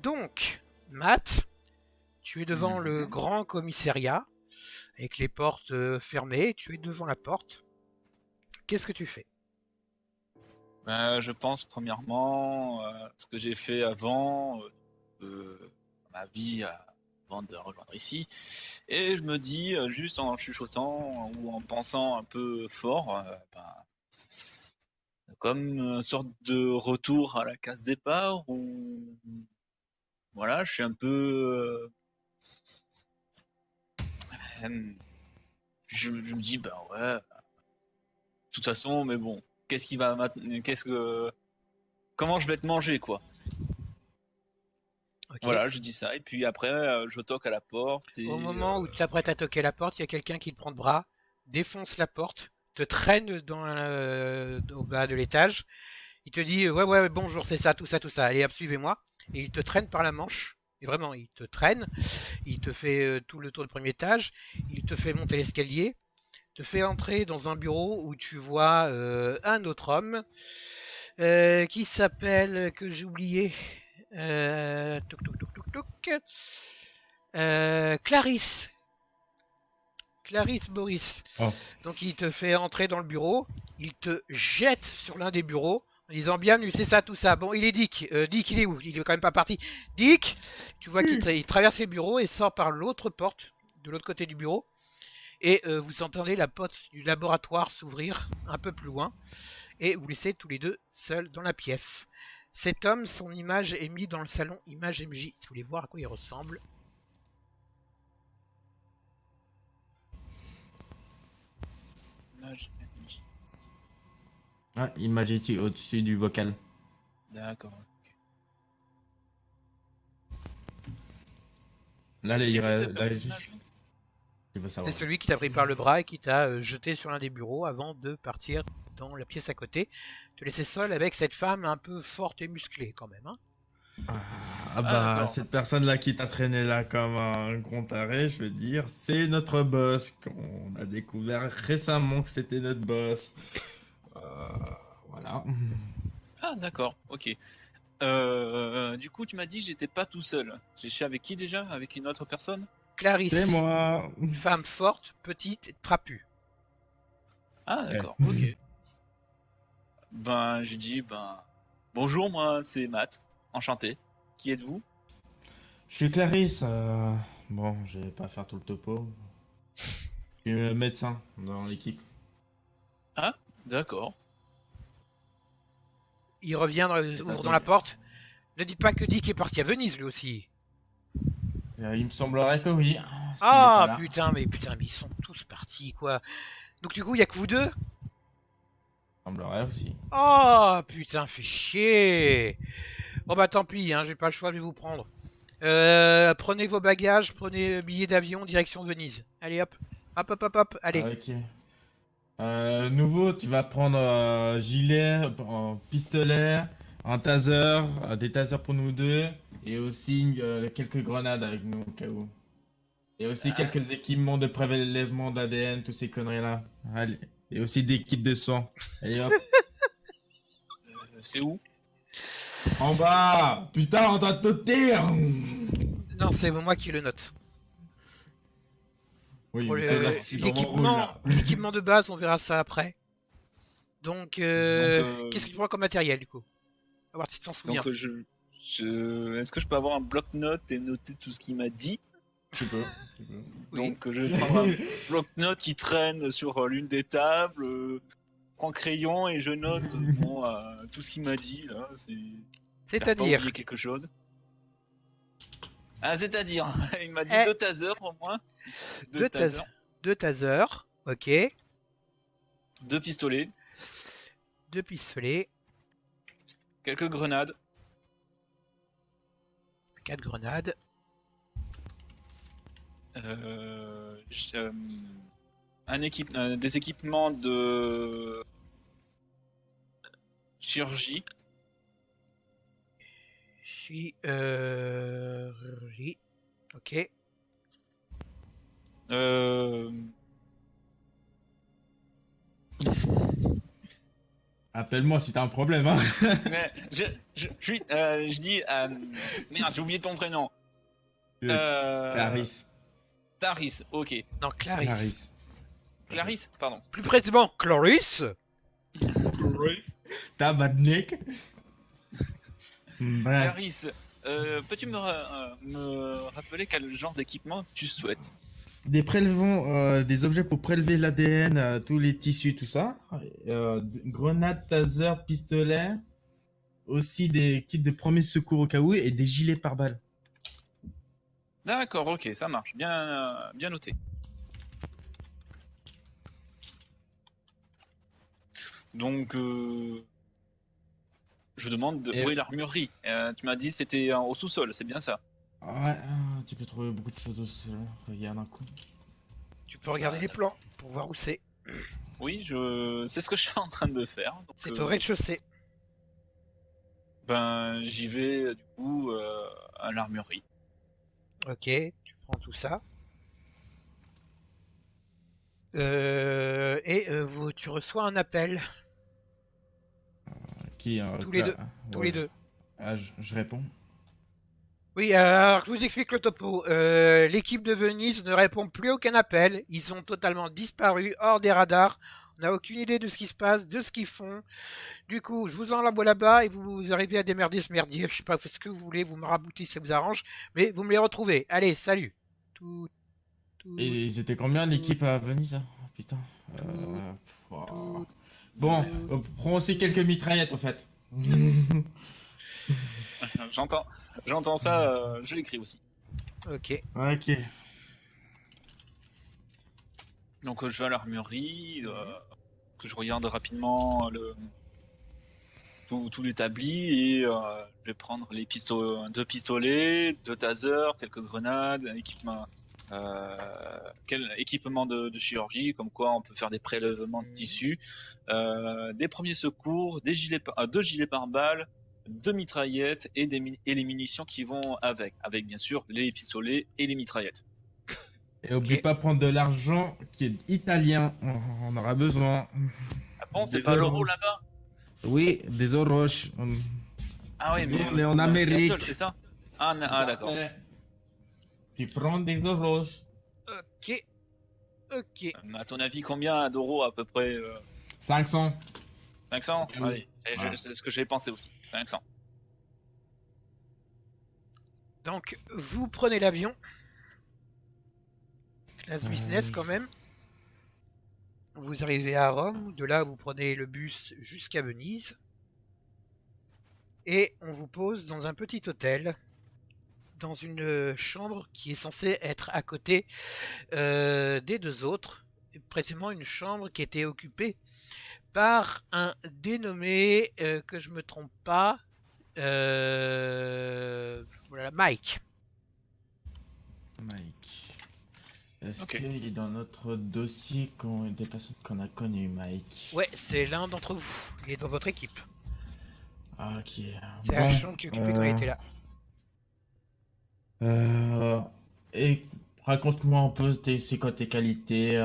Donc, Matt, tu es devant le grand commissariat, avec les portes fermées, tu es devant la porte. Qu'est-ce que tu fais? Je pense premièrement ce que j'ai fait avant ma vie avant de rejoindre ici. Et je me dis, juste en chuchotant ou en pensant un peu fort, comme une sorte de retour à la case départ où voilà, je suis un peu. Je me dis, ben ouais, de toute façon, mais bon, qu'est-ce qui va maintenant. Comment je vais te manger, quoi. Ok. Voilà, je dis ça, et puis après, je toque à la porte Au et. moment où tu t'apprêtes à toquer la porte, il y a quelqu'un qui te prend le bras, défonce la porte, te traîne au bas de l'étage. Il te dit ouais ouais bonjour c'est ça tout ça tout ça. Allez hop suivez-moi. Et il te traîne par la manche. Et vraiment il te traîne. Il te fait tout le tour du premier étage. Il te fait monter l'escalier. Te fait entrer dans un bureau où tu vois un autre homme qui s'appelle que j'ai oublié. Toc toc toc toc toc. Clarisse. Clarisse Boris. Oh. Donc il te fait entrer dans le bureau, il te jette sur l'un des bureaux en disant bienvenue, c'est ça, tout ça. Bon, il est Dick. Dick, il est où? Il est quand même pas parti. Dick, tu vois qu'il traverse les bureaux et sort par l'autre porte, de l'autre côté du bureau. Et vous entendez la porte du laboratoire s'ouvrir un peu plus loin. Et vous laissez tous les deux seuls dans la pièce. Cet homme, son image est mise dans le salon Image MJ. Si vous voulez voir à quoi il ressemble. Ah, image ici au-dessus du vocal. D'accord. Là, C'est qui ce là, personnage? il veut C'est savoir. celui qui t'a pris par le bras et qui t'a jeté sur l'un des bureaux avant de partir dans la pièce à côté. Te laisser seul avec cette femme un peu forte et musclée quand même. Hein. Ah bah, D'accord. cette personne-là qui t'a traîné là comme un gros taré, je veux dire, c'est notre boss. On a découvert récemment que c'était notre boss. Euh, voilà. Ah, d'accord, ok. Du coup, tu m'as dit que j'étais pas tout seul. J'étais avec qui déjà? Avec une autre personne? C'est Clarisse, moi. une femme forte, petite, trapue. Ah, Ouais. d'accord, ok. J'ai dit, bonjour, moi, c'est Matt. Enchanté. Qui êtes-vous? Je suis Clarisse. Bon, je vais pas faire tout le topo. Je suis médecin dans l'équipe. Ah, d'accord. Il revient, ouvre dans la porte. Ne dites pas que Dick est parti à Venise lui aussi. Il me semblerait que oui, s'il est pas Ah là. putain, mais ils sont tous partis quoi. Donc du coup, il y a que vous deux? Il semblerait aussi. Oh putain, fait chier. Bon bah tant pis, hein, j'ai pas le choix, je vais vous prendre. Prenez vos bagages, prenez billet d'avion, direction Venise. Allez hop, hop hop hop hop, allez. Ok. Nouveau, tu vas prendre gilet, pistolet, un taser, des tasers pour nous deux, et aussi quelques grenades avec nous au cas où. Et aussi Ah, quelques équipements de prélèvement d'ADN, tous ces conneries-là. Allez. Et aussi des kits de sang. Allez hop. c'est où? En bas! Putain, on doit te dire! Non, c'est moi qui le note. Oui, Pour mais c'est là, D'accord. je suis dans mon rôle là. l'équipement de base, on verra ça après. Donc, Donc, qu'est-ce que tu prends comme matériel du coup? On va voir si tu t'en souviens. donc est-ce que je peux avoir un bloc-notes et noter tout ce qu'il m'a dit? Tu peux, tu peux. Oui. Donc, je vais prendre un bloc-notes qui traîne sur l'une des tables, prends crayon et je note tout ce qu'il m'a dit. Là, j'espère pas C'est-à-dire, oublier quelque chose. Ah, c'est-à-dire, il m'a dit eh, 2 tasers au moins, deux deux, tas tasers, deux tasers, ok, 2 pistolets, deux pistolets, quelques grenades, quatre grenades, j'- des équipements de chirurgie, chirurgie, ok, euh, Appelle-moi si t'as un problème, hein. Mais je dis, merde, j'ai oublié ton prénom. Clarisse. Taris, ok. Non, Clarisse. Clarisse. Clarisse, pardon. Plus précisément, Clarisse. Tabarnak. Bref. Clarisse, peux-tu me rappeler quel genre d'équipement tu souhaites? Des prélevons, des objets pour prélever l'ADN, tous les tissus, tout ça. Grenades, taser, pistolets. Aussi des kits de premier secours au cas où et des gilets pare-balles. D'accord, ok, ça marche. Bien noté. Donc, je demande Et- où est l'armurerie. Tu m'as dit c'était au sous-sol, c'est bien ça? Ouais, tu peux trouver beaucoup de choses aussi. Là. Regarde un coup. Tu peux regarder les plans pour voir où c'est. Oui, c'est ce que je suis en train de faire. Donc, C'est au rez-de-chaussée. ben, j'y vais du coup à l'armurerie. Ok, tu prends tout ça. Tu reçois un appel, Qui, tous les deux. Cla- tous ouais, les deux. Ah, je réponds. Oui, alors je vous explique le topo. L'équipe de Venise ne répond plus à aucun appel. Ils ont totalement disparu, hors des radars. On n'a aucune idée de ce qui se passe, de ce qu'ils font. Du coup, je vous envoie là-bas et vous arrivez à démerder ce merdier. Je sais pas, faites ce que vous voulez, vous me raboutez si ça vous arrange. Mais vous me les retrouvez. Allez, salut. Tout, Et ils étaient combien l'équipe à Venise hein Oh, putain. tout, Bon, tout. prends aussi quelques mitraillettes en fait. J'entends ça, je l'écris aussi. Ok. Ok. Donc je vais à l'armurerie, que je regarde rapidement tout l'établi et je vais prendre deux pistolets, deux tasers, quelques grenades, quel équipement de chirurgie, comme quoi on peut faire des prélèvements de tissus, des premiers secours, deux gilets pare-balles, deux mitraillettes et les munitions qui vont avec bien sûr les pistolets et les mitraillettes. Et oublie Ok. pas de prendre de l'argent qui est italien. On aura besoin. Ah bon, c'est Des pas l'euro euros. là-bas? Oui, des euros. Ah oui, mais On est en à Amérique. Seattle, c'est ça? Ah d'accord. Tu prends des euros. Ok. Ok. À ton avis, combien d'euros à peu près 500. 500? Oui. Allez, Voilà. c'est ce que j'ai pensé aussi. 500. Donc, vous prenez l'avion. Classe business quand même. Vous arrivez à Rome. De là, vous prenez le bus jusqu'à Venise. Et on vous pose dans un petit hôtel. Dans une chambre qui est censée être à côté des deux autres. Et précisément une chambre qui était occupée par un dénommé, que je me trompe pas, voilà, Mike. Mike. Est-ce Ok. qu'il est dans notre dossier des personnes qu'on a connues, Mike? Ouais, c'est l'un d'entre vous. Il est dans votre équipe. Ok. C'est la chambre qui est occupée quand il était là. Et raconte-moi un peu c'est quoi tes qualités,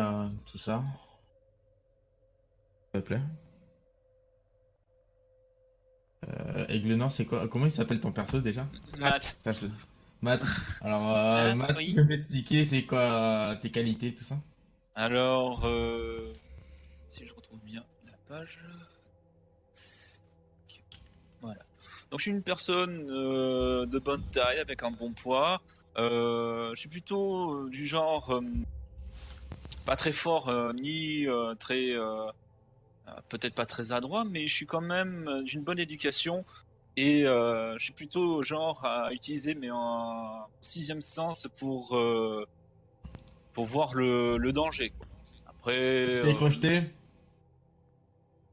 tout ça. S'il te plaît. Aiglenor, c'est quoi? Comment il s'appelle ton perso déjà? Matt. Sache-le. Matt. Alors, Matt, Oui. tu peux m'expliquer c'est quoi tes qualités, tout ça? Alors, si je retrouve bien la page. Ok. Voilà. Donc, je suis une personne de bonne taille avec un bon poids. Je suis plutôt du genre pas très fort ni très peut-être pas très adroit, mais je suis quand même d'une bonne éducation et je suis plutôt genre à utiliser mes sixième sens pour voir le danger, quoi. Après, Tu sais crocheter?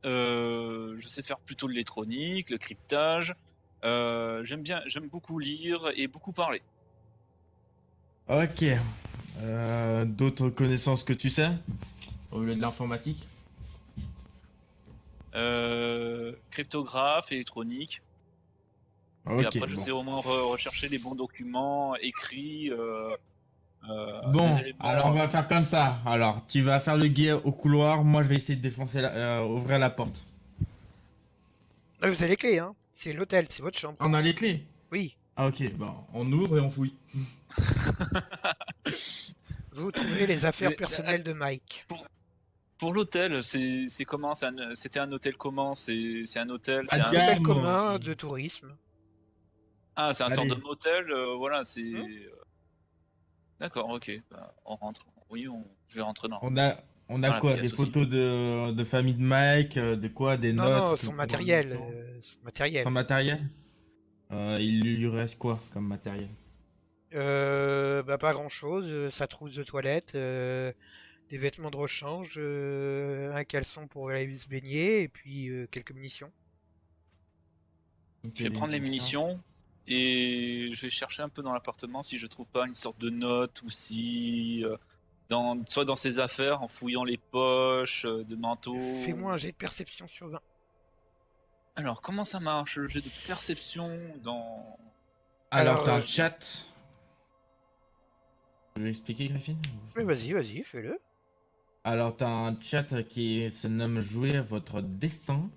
je sais faire plutôt de l'électronique, le cryptage. J'aime beaucoup lire et beaucoup parler. Ok. D'autres connaissances que tu sais? Au lieu de l'informatique? Cryptographe, électronique. Et Ok, après, je bon. sais au moins rechercher les bons documents écrits. Bon, Des éléments. alors on va faire comme ça. Alors, tu vas faire le guet au couloir, moi je vais essayer de défoncer ouvrir la porte. Ah, vous avez les clés, hein. C'est l'hôtel, c'est votre chambre. On a les clés. Oui. Ah ok, bon, on ouvre et on fouille. Vous trouverez les affaires Mais, personnelles de Mike. pour l'hôtel, c'est comment? C'était un hôtel comment? C'est un hôtel, Pas c'est de un. Hôtel gamme. commun de tourisme. Ah, c'est un sorte de Allez. motel, voilà, c'est. Hmm. D'accord, ok. Bah, on rentre. Oui, je vais rentrer dans, On dans a la quoi? Des pièce aussi. photos de famille de Mike, de quoi? Des Non, non, notes, son tout matériel. temps. Son matériel. Son matériel? Il lui reste quoi comme matériel? Bah, pas grand-chose. Sa trousse de toilette, des vêtements de rechange, un caleçon pour aller se baigner, et puis quelques munitions. Ok, Je vais des prendre les munitions. munitions et je vais chercher un peu dans l'appartement si je trouve pas une sorte de note ou si. Soit dans ses affaires, en fouillant les poches, de manteaux. Fais-moi un jet de perception sur 20. Alors, comment ça marche le jet de perception dans. Alors, Alors, t'as un chat. Tu veux expliquer, Griffin? mais vas-y, fais-le. Alors, t'as un chat qui se nomme Jouer votre destin.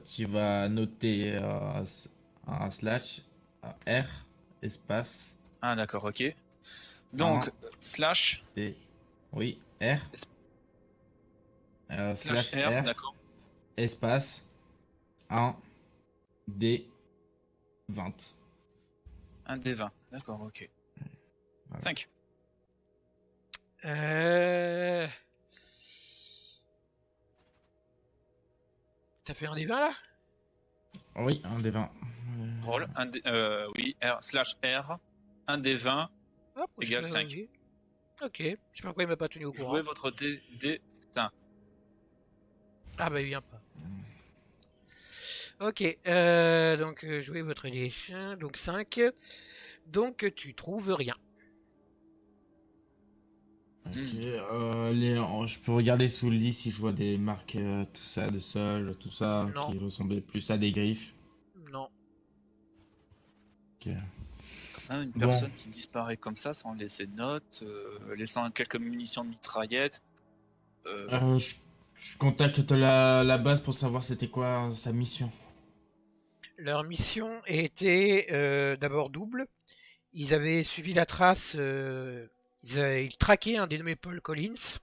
Tu vas noter un slash R espace Ah, d'accord, ok. 1 Donc, slash, D. Oui, R. slash Slash R, R d'accord. espace 1 D 20. Un des 20, d'accord, ok. Voilà. 5. Euh... T'as fait un des 20 là? Oui, un des 20. Roll, oui, R, slash R, un des 20 Hop, égale 5. vas-y. Ok, je sais pas pourquoi il m'a pas tenu au courant. Jouez votre destin. Ah bah il vient pas. Ok, donc jouez votre destin, donc 5. Donc tu trouves rien. Ok, je peux regarder sous le lit si je vois des marques, tout ça, de sol, tout ça, Non, qui ressemblaient plus à des griffes. non. Ok. Hein, une Bon, personne qui disparaît comme ça sans laisser de notes, laissant quelques munitions de mitraillette. je contacte la base pour savoir c'était quoi sa mission. Leur mission était d'abord double. Ils avaient suivi la trace, ils traquaient un dénommé Paul Collins,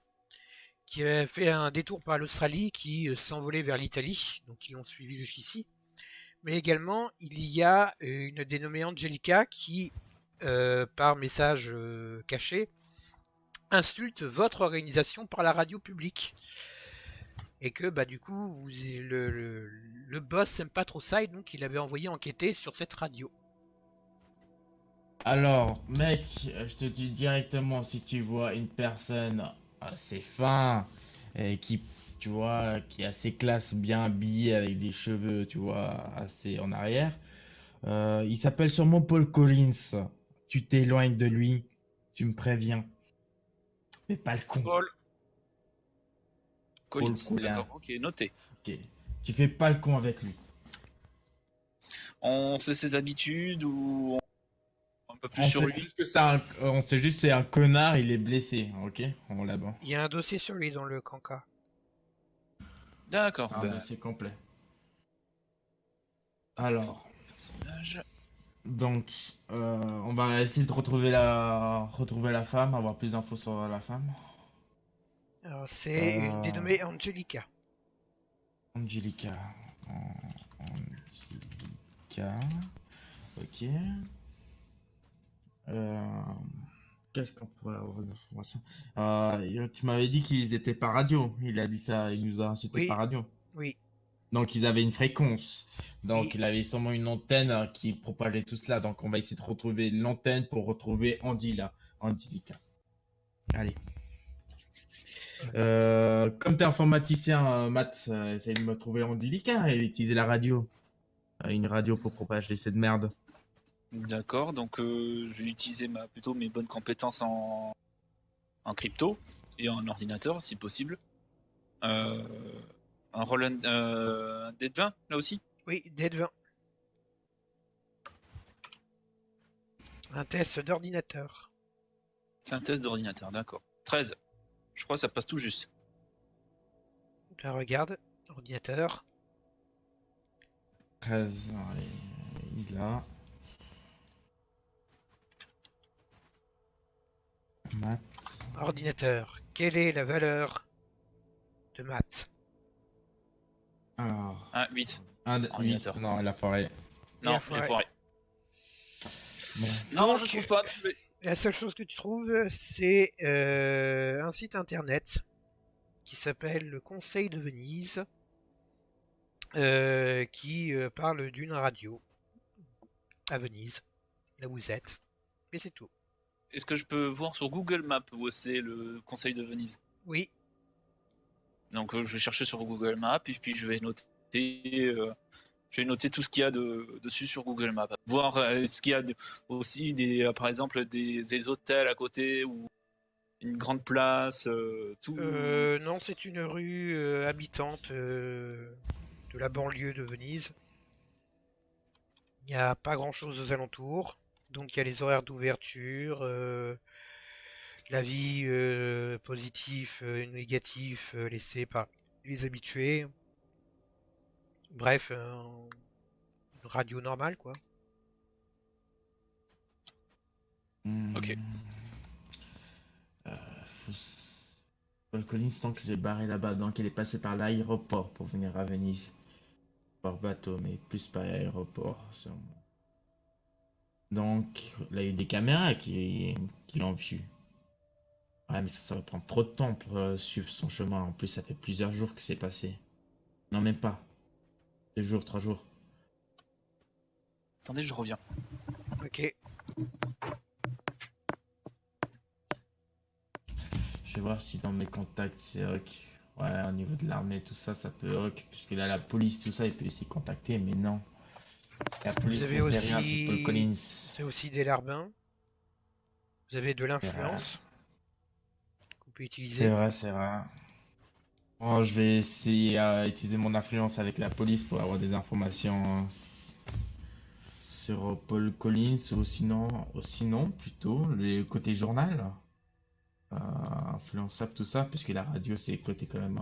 qui avait fait un détour par l'Australie, qui s'envolait vers l'Italie, donc ils l'ont suivi jusqu'ici. Mais également, il y a une dénommée Angelica qui, par message caché, insulte votre organisation par la radio publique. Et que bah du coup, le boss aime pas trop ça, et donc il avait envoyé enquêter sur cette radio. Alors, mec, je te dis directement, si tu vois une personne assez fin et qui, tu vois, qui est assez classe, bien habillée avec des cheveux, tu vois, assez en arrière, il s'appelle sûrement Paul Collins. Tu t'éloignes de lui, tu me préviens. Fais pas le con. Paul Paul Collins, Collins. d'accord, ok, noté. Ok. Tu fais pas le con avec lui. On sait ses habitudes ou un peu plus On sur sait lui. juste que on sait juste que c'est un connard, il est blessé, ok? On l'a bon. Il y a un dossier sur lui dans le canca. D'accord, Un ben, dossier complet. Alors. personnage. Donc, on va essayer de retrouver la femme, avoir plus d'infos sur la femme. Alors c'est une Euh, dénommée Angelica. Angelica. Angelica. Ok. Euh, Qu'est-ce qu'on pourrait avoir d'informations? Tu m'avais dit qu'ils étaient par radio. Il a dit ça, il nous a insulté Oui, par radio. oui, Donc, ils avaient une fréquence. Donc, oui. il avait sûrement une antenne qui propageait tout cela. Donc, on va essayer de retrouver l'antenne pour retrouver Angelica. Allez. Comme t'es informaticien, Matt, essaye de me trouver Angelica et utiliser la radio. Une radio pour propager cette merde. D'accord, donc je vais utiliser plutôt mes bonnes compétences en crypto et en ordinateur si possible. Un dé de 20 là aussi. Oui, dès de 20. Un test d'ordinateur. C'est un test d'ordinateur, d'accord. 13. Je crois que ça passe tout juste. Là, regarde, ordinateur. 13, allez, il a. Maths. Ordinateur, quelle est la valeur de maths? Alors. Ah, 8. 1, 8. Ordinateur. Non, la forêt. Il a Non, foiré. j'ai foiré. Bon. Non, Donc, je trouve pas. la seule chose que tu trouves, c'est un site internet qui s'appelle le Conseil de Venise, qui parle d'une radio à Venise, là où vous êtes. Et c'est tout. Est-ce que je peux voir sur Google Maps où c'est le Conseil de Venise? Oui, Donc je vais chercher sur Google Maps et puis je vais noter tout ce qu'il y a dessus sur Google Maps. Voir est-ce qu'il y a aussi par exemple des hôtels à côté ou une grande place, tout. non, c'est une rue habitante de la banlieue de Venise. Il n'y a pas grand-chose aux alentours. Donc il y a les horaires d'ouverture, l'avis positif et négatif laissé par les habitués. Bref, une radio normale, quoi. Ok. Faut- Paul Collins, tant qu'il s'est barré là-bas, donc il est passé par l'aéroport pour venir à Venise. Par bateau, mais plus par aéroport, sûrement. Donc, là, il y a eu des caméras qui l'ont vu. Ouais, mais ça va prendre trop de temps pour suivre son chemin. En plus, ça fait plusieurs jours que c'est passé. Non, même pas. 2 jours, 3 jours. Attendez, je reviens. Ok. Je vais voir si dans mes contacts, c'est Huck. Ouais, au niveau de l'armée, tout ça, ça peut Huck. Puisque là, la police, tout ça, il peut essayer de contacter, mais non. La police Vous avez ne sait rien sur Paul aussi, Collins. c'est aussi des larbins. Vous avez de l'influence que vous pouvez C'est utiliser. vrai, c'est vrai. Oh, je vais essayer d'utiliser mon influence avec la police pour avoir des informations sur Paul Collins ou sinon plutôt le côté journal, influençable, tout ça, puisque la radio c'est le côté quand même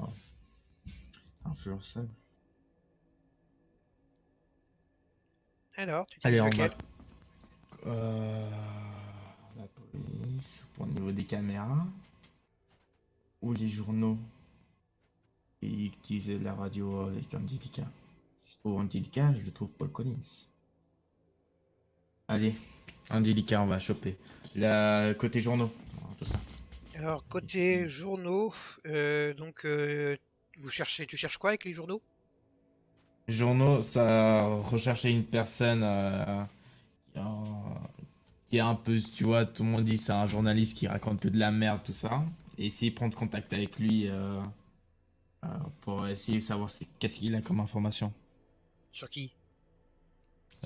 influençable. Alors, tu Allez, utilises on va. lequel? euh, la police, pour le niveau des caméras, ou les journaux, et utiliser la radio avec Angelica. Si je trouve Angelica, je trouve Paul Collins. Allez, Angelica, on va choper. Côté journaux, tout ça. Alors, côté journaux, donc tu cherches quoi avec les journaux? Journaux, ça rechercher une personne qui, a, qui est un peu, tu vois, tout le monde dit c'est un journaliste qui raconte que de la merde, tout ça. Et essayer de prendre contact avec lui euh, pour essayer de savoir qu'est-ce qu'il a comme information. Sur qui?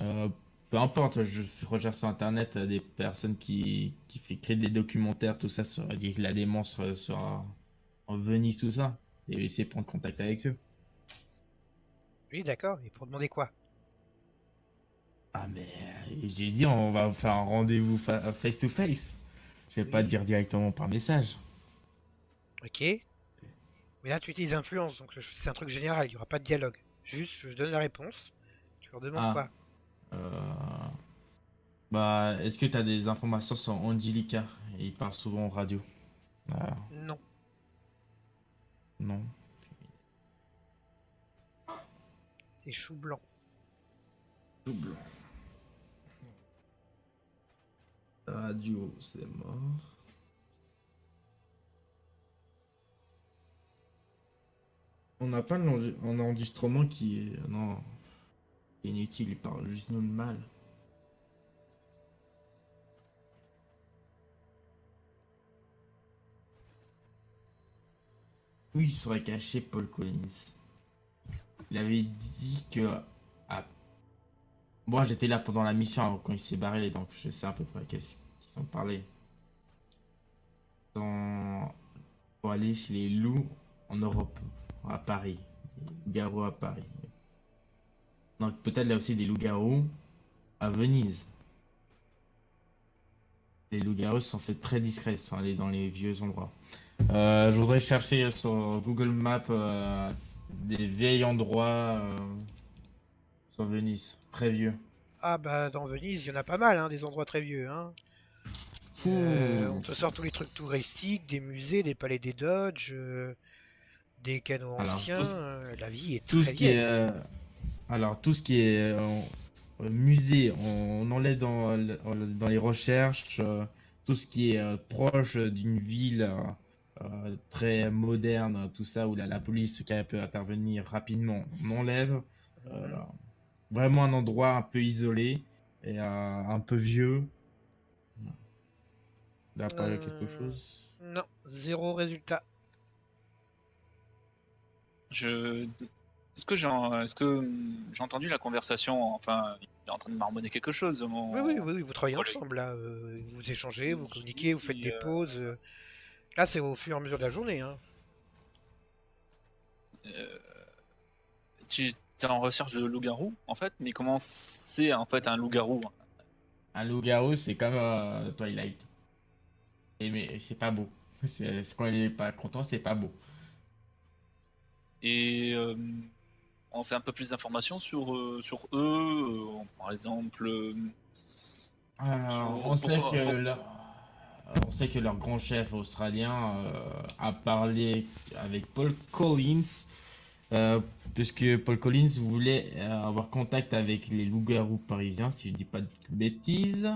Euh, Peu importe, je recherche sur internet des personnes qui fait créer des documentaires, tout ça, sur dire que la démence sera en Venise, tout ça. Et essayer de prendre contact avec eux. Oui, d'accord. Et pour demander quoi? Ah mais j'ai dit on va faire un rendez-vous face to face. Je vais pas Oui. dire directement par message. Ok. Mais là, tu utilises influence, donc c'est un truc général. Il n'y aura pas de dialogue. Juste, je donne la réponse. Tu leur demandes Ah, quoi? euh, bah est-ce que tu as des informations sur Angelica? Il parle souvent en radio. Ah, Non. non. C'est chou blanc. Double. Radio, c'est mort. On n'a pas un enregistrement qui est. Non, qui est inutile, il parle juste nous de mal. Oui, il serait caché Paul Collins. Il avait dit que. Ah, moi j'étais là pendant la mission quand il s'est barré, donc je sais à peu près qu'est-ce qu'ils ont parlé. Sans- Pour aller chez les loups en Europe, à Paris. Les loups-garous à Paris. Donc peut-être là aussi des loups-garous à Venise. Les loups-garous sont faits très discrets, ils sont allés dans les vieux endroits. Je voudrais chercher sur Google Maps des vieils endroits sur Venise. Très vieux. Ah bah dans Venise, il y en a pas mal, hein, des endroits très vieux, hein. On Ouh. te sort tous les trucs touristiques, des musées, des palais des Doges, des canaux Alors, anciens. La vie est tout très ce qui est, vieille. tout ce qui est musée, on enlève dans les recherches. Tout ce qui est proche d'une ville très moderne, tout ça, où la police qui peut intervenir rapidement, on enlève. Euh, Mhm. Vraiment un endroit un peu isolé et un peu vieux. Il a parlé quelque Euh, chose. non, zéro résultat. Je... Est-ce que j'ai entendu la conversation? Enfin, il est en train de marmonner quelque chose, Oui, oui, mon oui, oui, vous travaillez collègue. ensemble là. Vous échangez, vous J'ai communiquez, vous faites dit, des pauses. Là, c'est au fur et à mesure de la journée, hein. euh, tu es en recherche de loup-garou, en fait, mais comment c'est en fait un loup-garou? Un loup-garou, c'est comme Twilight. Mais c'est pas beau. Quand il est pas content, c'est pas beau. Et on sait un peu plus d'informations sur eux, par exemple, Alors, sur pourquoi. on sait que leur grand chef australien a parlé avec Paul Collins, euh, puisque Paul Collins voulait avoir contact avec les loups-garous parisiens, si je dis pas de bêtises.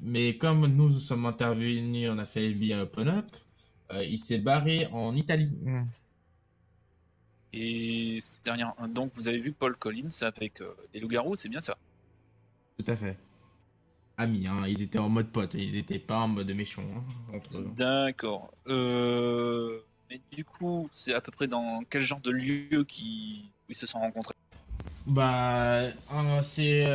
Mais comme nous sommes intervenus, on a fait via Open Up, il s'est barré en Italie. Et dernière, donc vous avez vu Paul Collins avec des loups-garous, c'est bien ça? Tout à fait. Amis, hein, ils étaient en mode pote, ils étaient pas en mode méchant entre eux. D'accord. Mais du coup, c'est à peu près dans quel genre de lieu où ils se sont rencontrés? Bah, c'est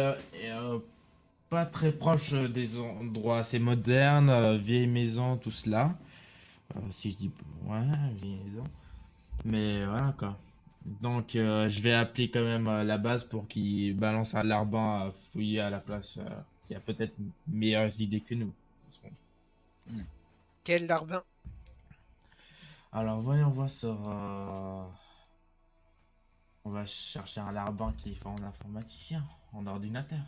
pas très proche des endroits assez modernes, vieilles maisons, tout cela. Si je dis, ouais, vieilles maisons. Mais voilà quoi. Donc, je vais appeler quand même la base pour qu'il balance un larbin à fouiller à la place, qui a peut-être meilleures idées que nous. Hmm. Quel larbin? Alors, voyons voir sur. On va chercher un larbin qui est fait en informaticien, en ordinateur.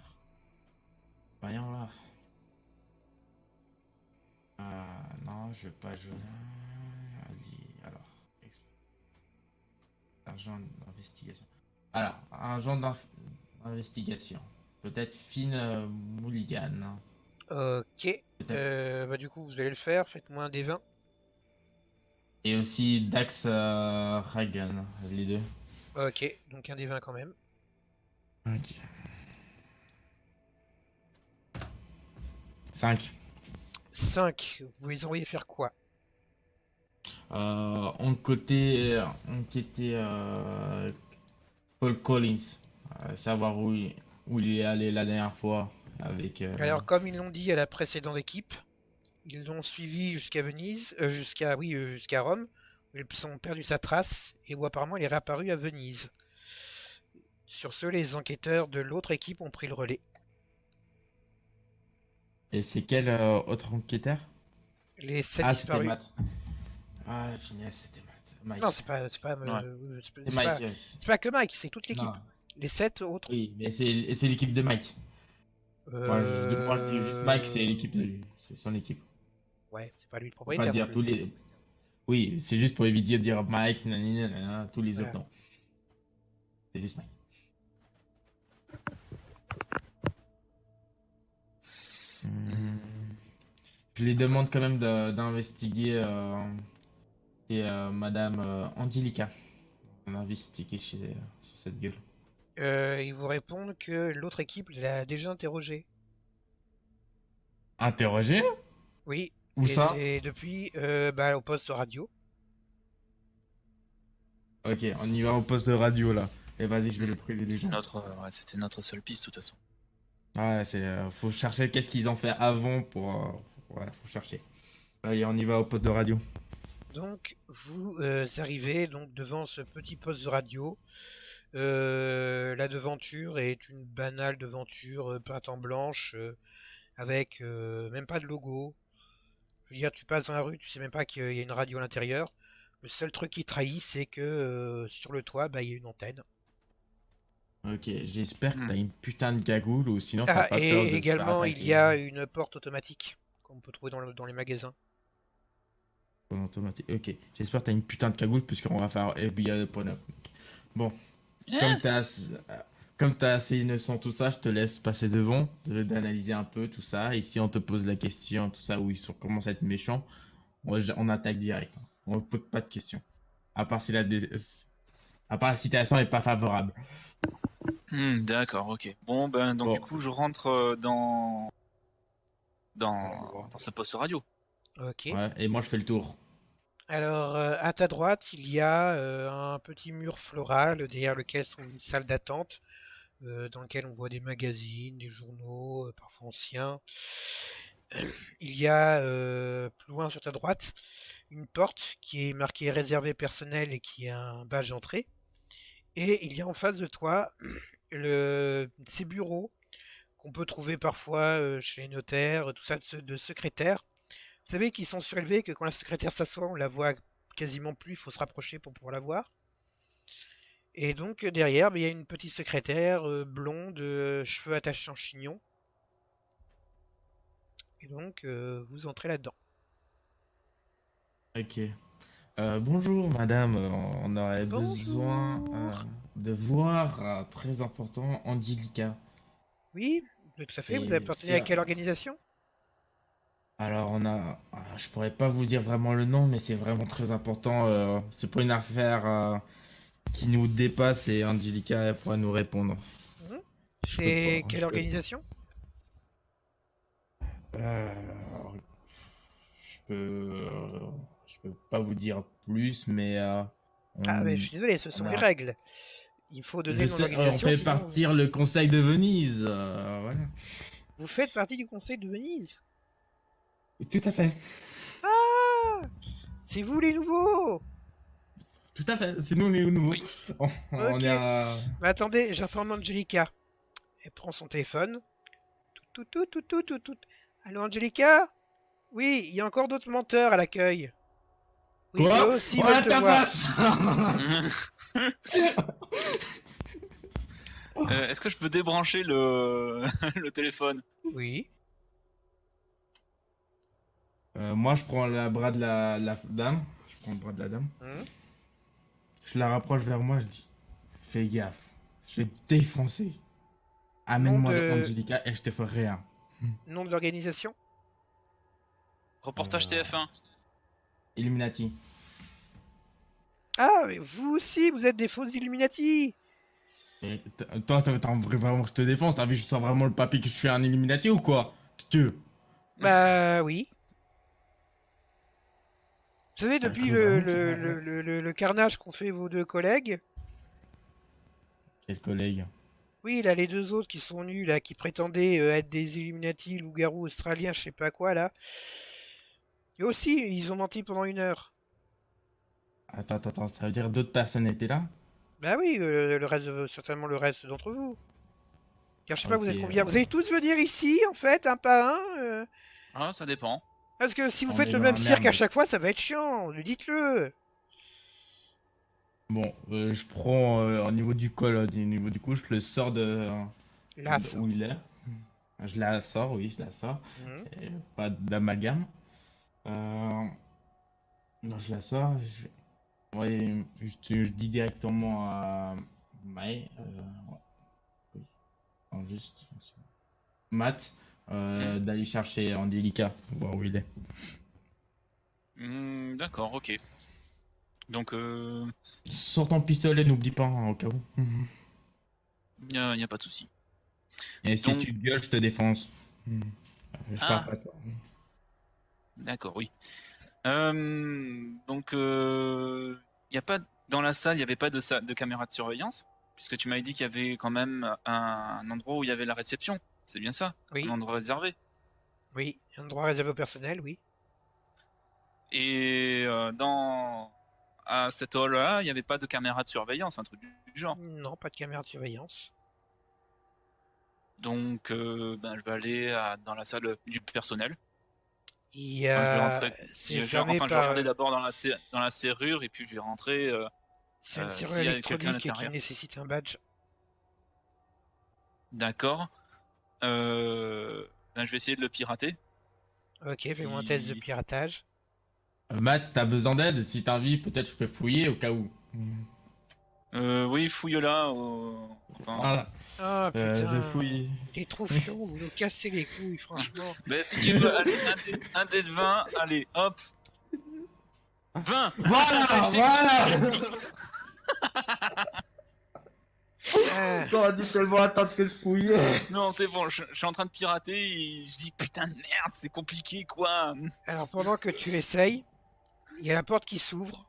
Voyons voir. Non, je veux pas jouer. Allez, alors. Agent d'investigation. Alors, un genre d'investigation. Peut-être Finn Mulligan. Ok. Peut-être. Bah du coup, vous allez le faire. Faites-moi un des 20. Et aussi Dax Reagan, les deux. Ok, donc un des 20 quand même. Ok. 5. 5. Vous les envoyez faire quoi? Enquêter Paul Collins. Savoir où il est allé la dernière fois avec. Alors, comme ils l'ont dit à la précédente équipe, ils l'ont suivi jusqu'à Venise, jusqu'à Rome, où ils ont perdu sa trace et où apparemment il est réapparu à Venise. Sur ce, les enquêteurs de l'autre équipe ont pris le relais. Et c'est quel autre enquêteur? Les 7 Ah, c'était disparus. Matt. Ah, finesse, c'était Matt. Non, Mike. Ouais. C'est Mike, yes. c'est pas que Mike, c'est toute l'équipe. Non. Les 7 autres. Oui, mais c'est l'équipe de Mike. Moi, je dis juste Mike, c'est l'équipe de lui. C'est son équipe. Ouais, c'est pas lui le Faut pas propriétaire non dire plus. tous les. Oui, c'est juste pour éviter de dire Mike, nanani, nanana, tous les autres Voilà. noms. C'est juste Mike. Hmm. Je lui demande quand même d'investiguer Madame Angelica. On a investigué sur cette gueule. Ils vous répondent que l'autre équipe l'a déjà interrogé. Interrogé? Oui, Où et ça? c'est depuis au poste de radio. Ok, on y va au poste de radio là. Et vas-y, je vais le priser les gens. Ouais, c'était notre seule piste, de toute façon. Ouais, faut chercher qu'est-ce qu'ils ont fait avant ouais, faut chercher. Allez, on y va au poste de radio. Donc vous arrivez donc devant ce petit poste de radio. La devanture est une banale devanture peinte en blanche avec même pas de logo. Je veux dire, tu passes dans la rue, tu sais même pas qu'il y a une radio à l'intérieur. Le seul truc qui trahit, c'est que sur le toit, bah, il y a une antenne. Ok, j'espère que Hmm. t'as une putain de cagoule ou sinon t'as Ah, pas peur et de te faire également, il attaquer y a une porte automatique qu'on peut trouver dans les magasins. en automatique. Ok, j'espère que t'as une putain de cagoule puisqu'on va faire FBI le point up. Bon, comme t'es assez, comme t'es assez innocent, tout ça, je te laisse passer devant, d'analyser un peu tout ça. Et si on te pose la question, tout ça, où ils sont, commencent à être méchants, on attaque direct. On ne pose pas de questions. À part si à part la situation n'est pas favorable. D'accord, ok. Bon, ben, donc du Bon, coup, je rentre dans ce poste radio. Ok. ouais, et moi je fais le tour. Alors, à ta droite, il y a un petit mur floral derrière lequel sont une salle d'attente, dans lequel on voit des magazines, des journaux, parfois anciens. Il y a plus loin sur ta droite une porte qui est marquée réservé personnel et qui a un badge d'entrée. Et il y a en face de toi ces bureaux qu'on peut trouver parfois chez les notaires, tout ça de secrétaires. Vous savez qu'ils sont surélevés, que quand la secrétaire s'assoit, on la voit quasiment plus, il faut se rapprocher pour pouvoir la voir. Et donc derrière, il y a une petite secrétaire blonde, cheveux attachés en chignon. Et donc vous entrez là-dedans. Ok. Bonjour madame, on aurait besoin Bonjour. de voir, très important, Angelica. Oui, tout à fait. Vous Et appartenez c'est... à quelle organisation? Alors je pourrais pas vous dire vraiment le nom, mais c'est vraiment très important. C'est pour une affaire qui nous dépasse et Angelica elle pourra nous répondre. Mhm. Je peux pas, C'est quelle je peux pas. organisation? Euh, je peux, je peux pas vous dire plus, mais Ah, mais on, je suis désolé, ce on sont les a, règles. Il faut donner je le nom de sais, on l'organisation, fait sinon partir le Conseil de Venise, voilà. vous faites partie du Conseil de Venise. Tout à fait. Ah, c'est vous les nouveaux. Tout à fait, c'est nous les nouveaux. Oui. On Ok. est à... Mais attendez, j'informe Angelica. Elle prend son téléphone. Tout, tout, tout, tout, tout, tout. Allô, Angelica? Oui, il y a encore d'autres menteurs à l'accueil. Oui, eux Quoi? aussi veulent Ouais, te ta voir. face. Est-ce que je peux débrancher le, le téléphone? Oui. Moi, je prends le bras de la dame. Je prends le bras de la dame. Hmm. Je la rapproche vers moi, je dis, fais gaffe, je vais te défoncer. Nom Amène-moi dans de Angelica et je te ferai rien. nom de l'organisation? Reportage TF1. Illuminati. Ah, mais vous aussi, vous êtes des faux Illuminati. Et toi, t'as envie vraiment que je te défonce? T'as envie que je sors vraiment le papier que je suis un Illuminati ou quoi? Tu Bah oui. Vous savez, T'as depuis cru vraiment que j'avais un... le carnage qu'ont fait vos deux collègues, Quel collègue? oui, là, les deux autres qui sont venus, là, qui prétendaient être des Illuminati, loups-garous australiens, je sais pas quoi, là. Et aussi, ils ont menti pendant 1 heure. Attends, ça veut dire d'autres personnes étaient là? Bah oui, le reste, certainement le reste d'entre vous. Car je sais pas, vous Ok, êtes combien? Vous allez tous venir ici, en fait, un par un Ah, ça dépend. Parce que si vous on faites est le dans même la cirque à merde. chaque fois, ça va être chiant. Dites-le. Bon, je prends au niveau du col, au niveau du cou, je le sors Là, ça. où il est. Je la sors, oui, je la sors. Mhm. Et pas d'amalgame. Non, je la sors. Ouais, je dis directement à Mai, oui, non, juste Matt, Hmm. d'aller chercher Angelica, voir où il est. D'accord, ok. Donc, Sors ton pistolet, n'oublie pas, hein, au cas où. y a pas de souci. Et si Donc, tu gueules, je te défonce. Je parle ah, pas de toi. d'accord, oui. Donc, y a pas dans la salle, il y avait pas de caméra de surveillance, puisque tu m'avais dit qu'il y avait quand même un endroit où il y avait la réception. C'est bien ça, un Oui, endroit réservé. oui. Un droit réservé au personnel, oui. Et dans à cet hall-là, il n'y avait pas de caméra de surveillance, un truc du genre. Non, pas de caméra de surveillance. Donc, ben, je vais aller dans la salle du personnel. Il y Enfin, je vais a... rentrer. C'est fermé Enfin, je vais par... regarder d'abord dans la serrure et puis je vais rentrer c'est une serrure s'il y a quelqu'un à électronique qui l'intérieur. nécessite un badge. D'accord. Ben, je vais essayer de le pirater. Ok, fais-moi un test de Si- piratage. Matt, t'as besoin d'aide? Si t'as envie, peut-être je peux fouiller au cas où. Oui, fouille là. Enfin, Voilà, Ah je putain, fouille. t'es trop chiant, vous nous cassez les couilles, franchement. ben, si tu veux, allez, un dé de 20, allez, hop. 20. Voilà, Échec voilà. critique. Ah, T'aurais dû seulement attendre que je fouille. Non, c'est bon, je suis en train de pirater et je dis putain de merde, c'est compliqué quoi. alors pendant que tu essayes, il y a la porte qui s'ouvre.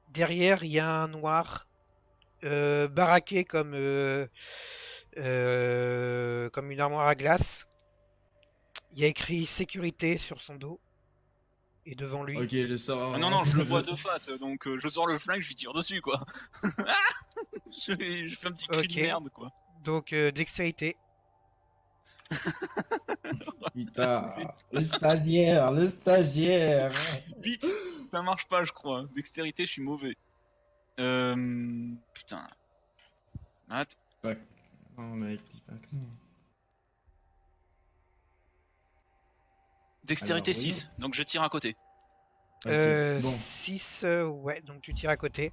Derrière, il y a un noir baraqué comme une armoire à glace. Il y a écrit sécurité sur son dos et devant lui. Ok, je sors. Ah non, non, je le vois de face, donc je sors le flingue, je lui tire dessus quoi. Je fais un petit cri Ok. de merde quoi. Donc dextérité. Putain, le stagiaire, le stagiaire. 8, ça marche pas je crois. Dextérité, je suis mauvais. Putain. Matt. Non, mec, dis pas que non. Dextérité Alors, oui. 6, donc je tire à côté. Ok, bon. 6, ouais, donc tu tires à côté.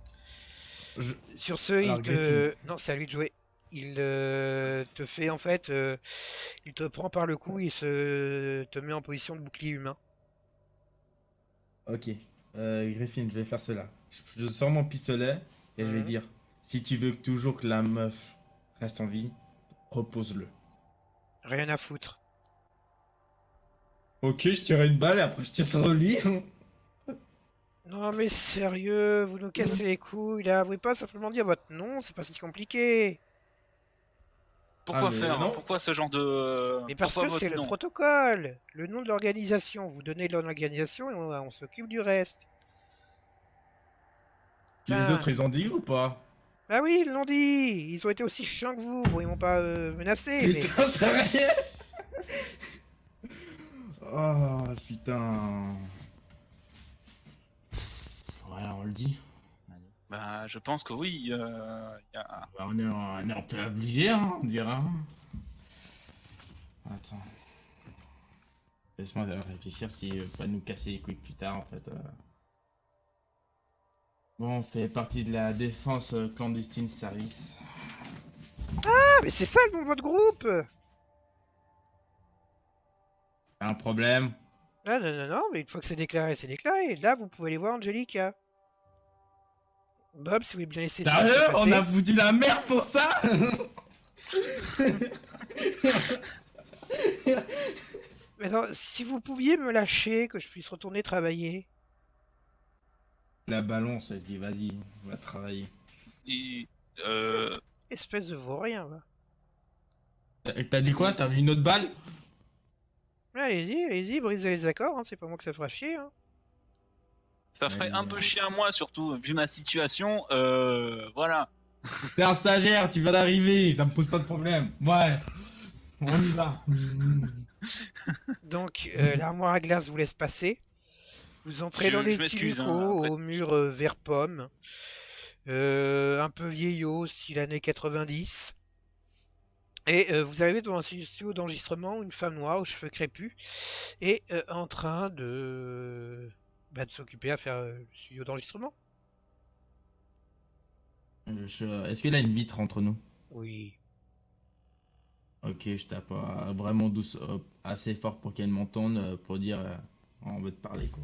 Je- Sur ce, Alors, il te... Griffin. Non, c'est à lui de jouer. Il te fait en fait... il te prend par le cou et te met en position de bouclier humain. Ok, Griffin, je vais faire cela. Je sors mon pistolet et je vais Mhm. dire, si tu veux toujours que la meuf reste en vie, repose-le. Rien à foutre. Ok, je tire une balle et après je tire sur lui. Non mais sérieux, vous nous cassez les couilles là. Vous pouvez pas simplement dire votre nom, c'est pas si compliqué. Pourquoi Ah, mais faire non. Pourquoi ce genre de... Mais parce Pourquoi que c'est votre le nom protocole. Le nom de l'organisation. Vous donnez l'organisation et on s'occupe du reste. Les Putain. autres, ils ont dit ou pas? Ah oui, ils l'ont dit. Ils ont été aussi chiants que vous. Bon, ils m'ont pas menacé, mais... Putain, sérieux? Oh, putain. Ouais, on le dit. Bah, je pense que oui. Y a... Bah, on est un peu obligé, hein, on dira. Attends. Laisse-moi réfléchir si pas nous casser les couilles plus tard, en fait. Bon, on fait partie de la défense clandestine service. Ah, mais c'est ça le nom de votre groupe. T'as un problème? Ah non, non, non, mais une fois que c'est déclaré, c'est déclaré. Là, vous pouvez aller voir Angelica. Bob, si vous voulez bien laisser ça Sérieux? se passer. On a foutu la merde pour ça? Mais non, si vous pouviez me lâcher, que je puisse retourner travailler. La balance, elle se dit, vas-y, on va travailler. Et, Espèce de vaurien, va. T'as dit quoi? T'as mis une autre balle? Allez-y, brisez les accords, hein, c'est pas moi que ça fera chier. Hein. ça ferait un peu chier à moi, surtout, vu ma situation. Voilà. T'es un stagiaire, tu viens d'arriver, ça me pose pas de problème. Ouais, on y va. Donc, l'armoire à glace vous laisse passer. Vous entrez dans Je des petits m'excuse, hein, locaux après. au mur vert pomme. Un peu vieillot, style années 90. Et vous arrivez devant un studio d'enregistrement, une femme noire aux cheveux crépus est en train de s'occuper à faire le studio d'enregistrement. Est-ce qu'il a une vitre entre nous? Oui. Ok, je tape vraiment douce, assez fort pour qu'elle m'entende, pour dire on veut te parler quoi.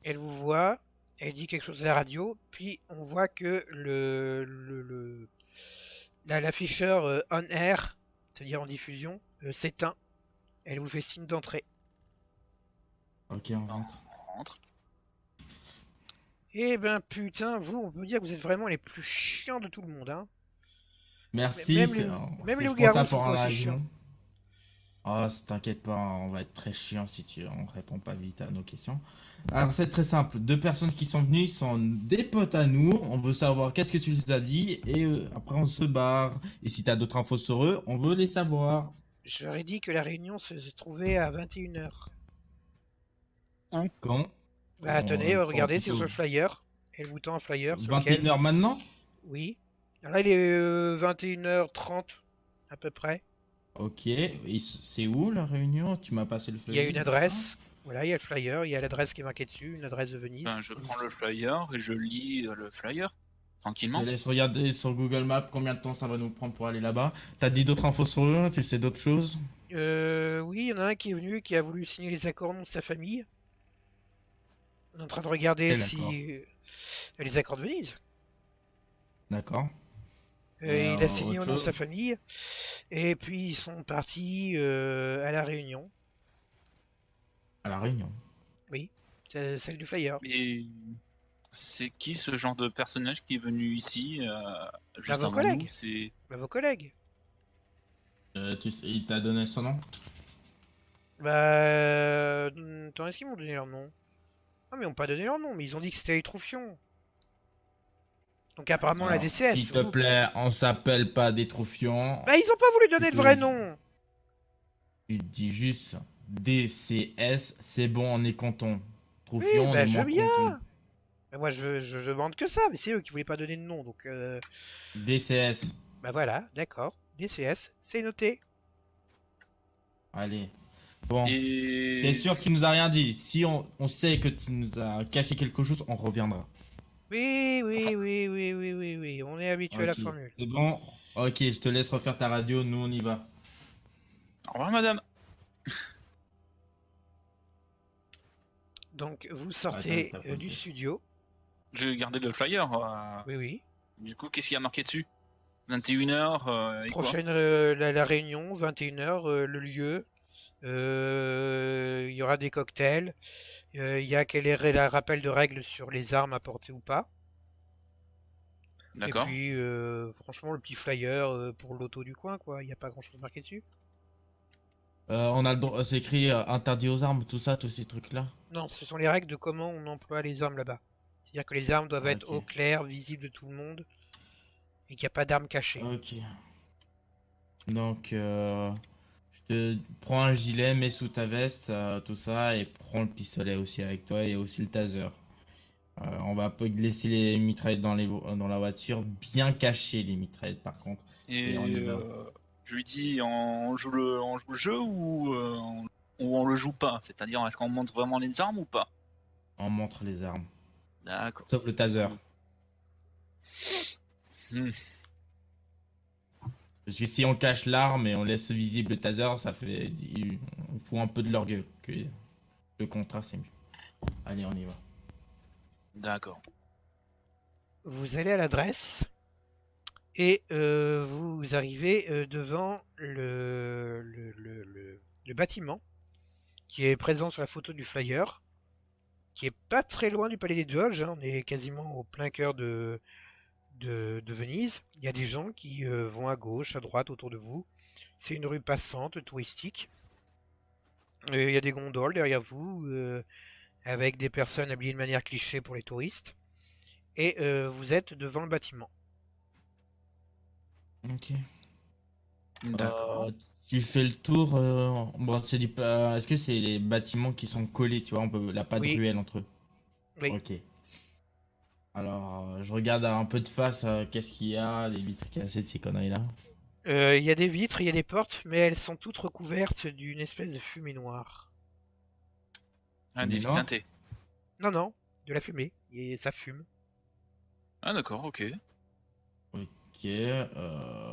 Elle vous voit, elle dit quelque chose à la radio, puis on voit que l'afficheur on air, c'est-à-dire en diffusion, s'éteint. Elle vous fait signe d'entrée. Ok, on rentre. On rentre. Eh ben putain, vous, on peut dire que vous êtes vraiment les plus chiants de tout le monde, hein. Merci, Même c'est- les- même c'est- les je loups-garous prends ça sont pour pas un aussi chiants. argument. Oh, t'inquiète pas, on va être très chiant si on répond pas vite à nos questions. Alors c'est très simple, deux personnes qui sont venues sont des potes à nous, on veut savoir qu'est-ce que tu les as dit et après on se barre. Et si t'as d'autres infos sur eux, on veut les savoir. Je leur ai dit que la réunion se trouvait à 21h. Quand? Bah tenez, regardez, c'est plutôt sur le flyer. Elle vous tend un flyer sur lequel... 21h maintenant? Oui. Alors là, il est 21h30. à peu près. Ok, c'est où la réunion? Tu m'as passé le Il y a flyer, une adresse. Voilà, il y a le flyer, il y a l'adresse qui est marquée dessus, une adresse de Venise. Ben, je prends le flyer et je lis le flyer Je te tranquillement. laisse regarder sur Google Maps combien de temps ça va nous prendre pour aller là-bas. T'as dit d'autres infos sur eux? Tu sais d'autres choses? Oui, il y en a un qui est venu, qui a voulu signer les accords de sa famille. On est en train de regarder Quel accord? si... les accords de Venise. D'accord. Il a signé Autre au nom de sa chose? famille. Et puis ils sont partis à la Réunion. À la réunion. Oui, c'est celle du flyer. Et c'est qui ce genre de personnage qui est venu ici juste vos avant nous? collègues. C'est Vos collègues. Il t'a donné son nom? Attends, est-ce qu'ils m'ont donné leur nom? Ah, mais ils m'ont pas donné leur nom, mais ils ont dit que c'était les Troufions. Donc apparemment la Alors, DCS, s'il te vous. plaît, on s'appelle pas des Troufions. Bah, ils ont pas voulu Tu donner le peux- vrai nom. Tu dis juste DCS, c'est bon, on est content. Oui, Troufion, on bah est je veux moins content. bien. Mais moi, je demande que ça, mais c'est eux qui voulaient pas donner de nom, donc DCS, bah voilà, d'accord. DCS, c'est noté. allez. Bon, et t'es sûr que tu nous as rien dit? Si on sait que tu nous as caché quelque chose, on reviendra. Oui, enfin, oui, oui, oui, oui, oui, oui, on est habitué à la Ok, formule. c'est bon. Ok, je te laisse refaire ta radio, nous on y va. au revoir madame. Donc vous Attends, sortez t'as pas du fait. studio. J'ai gardé le flyer. Oui, oui. Du coup, qu'est-ce qu'il y a marqué dessus? 21h et quoi? Prochaine la réunion, 21h, le lieu. Il y aura des cocktails. Il y a quel est le rappel de règles sur les armes à porter ou pas. Et D'accord. puis, franchement, le petit flyer pour l'auto du coin, quoi. Il n'y a pas grand-chose marqué dessus. On a le droit, c'est écrit interdit aux armes, tout ça, tous ces trucs-là. Non, ce sont les règles de comment on emploie les armes là-bas. C'est-à-dire que les armes doivent être au Ok. clair, visibles de tout le monde, et qu'il n'y a pas d'armes cachées. Ok. Donc, je te prends un gilet, mets sous ta veste, tout ça, et prends le pistolet aussi avec toi et aussi le taser. On va pas laisser les mitraillettes dans la voiture, bien cacher les mitraillettes par contre. Et on Et y va. je lui dis, on joue le jeu ou on le joue pas? C'est-à-dire, est-ce qu'on montre vraiment les armes ou pas? On montre les armes. D'accord. Sauf le taser. Hmm. Parce que si on cache l'arme et on laisse visible le taser, ça fait. On fout un peu de l'orgueil. Que le contrat, c'est mieux. Allez, on y va. D'accord. Vous allez à l'adresse, et vous arrivez devant le bâtiment qui est présent sur la photo du flyer, qui est pas très loin du palais des Doges, hein. On est quasiment au plein cœur de Venise. Il y a des gens qui vont à gauche, à droite autour de vous. C'est une rue passante, touristique. Il y a des gondoles derrière vous, avec des personnes habillées de manière cliché pour les touristes. Et vous êtes devant le bâtiment. Ok. D'accord. Tu fais le tour. Bon, est-ce que c'est les bâtiments qui sont collés, tu vois, la pas de Oui, ruelle entre eux. oui. Ok. Alors, je regarde un peu de face, qu'est-ce qu'il y a, les vitres cassées de ces conneries-là. Il y a des vitres, il y a des portes, mais elles sont toutes recouvertes d'une espèce de fumée noire. Ah, des vitres Non. teintées. Non, non, de la fumée. Et ça fume. Ah, d'accord, ok. Ok.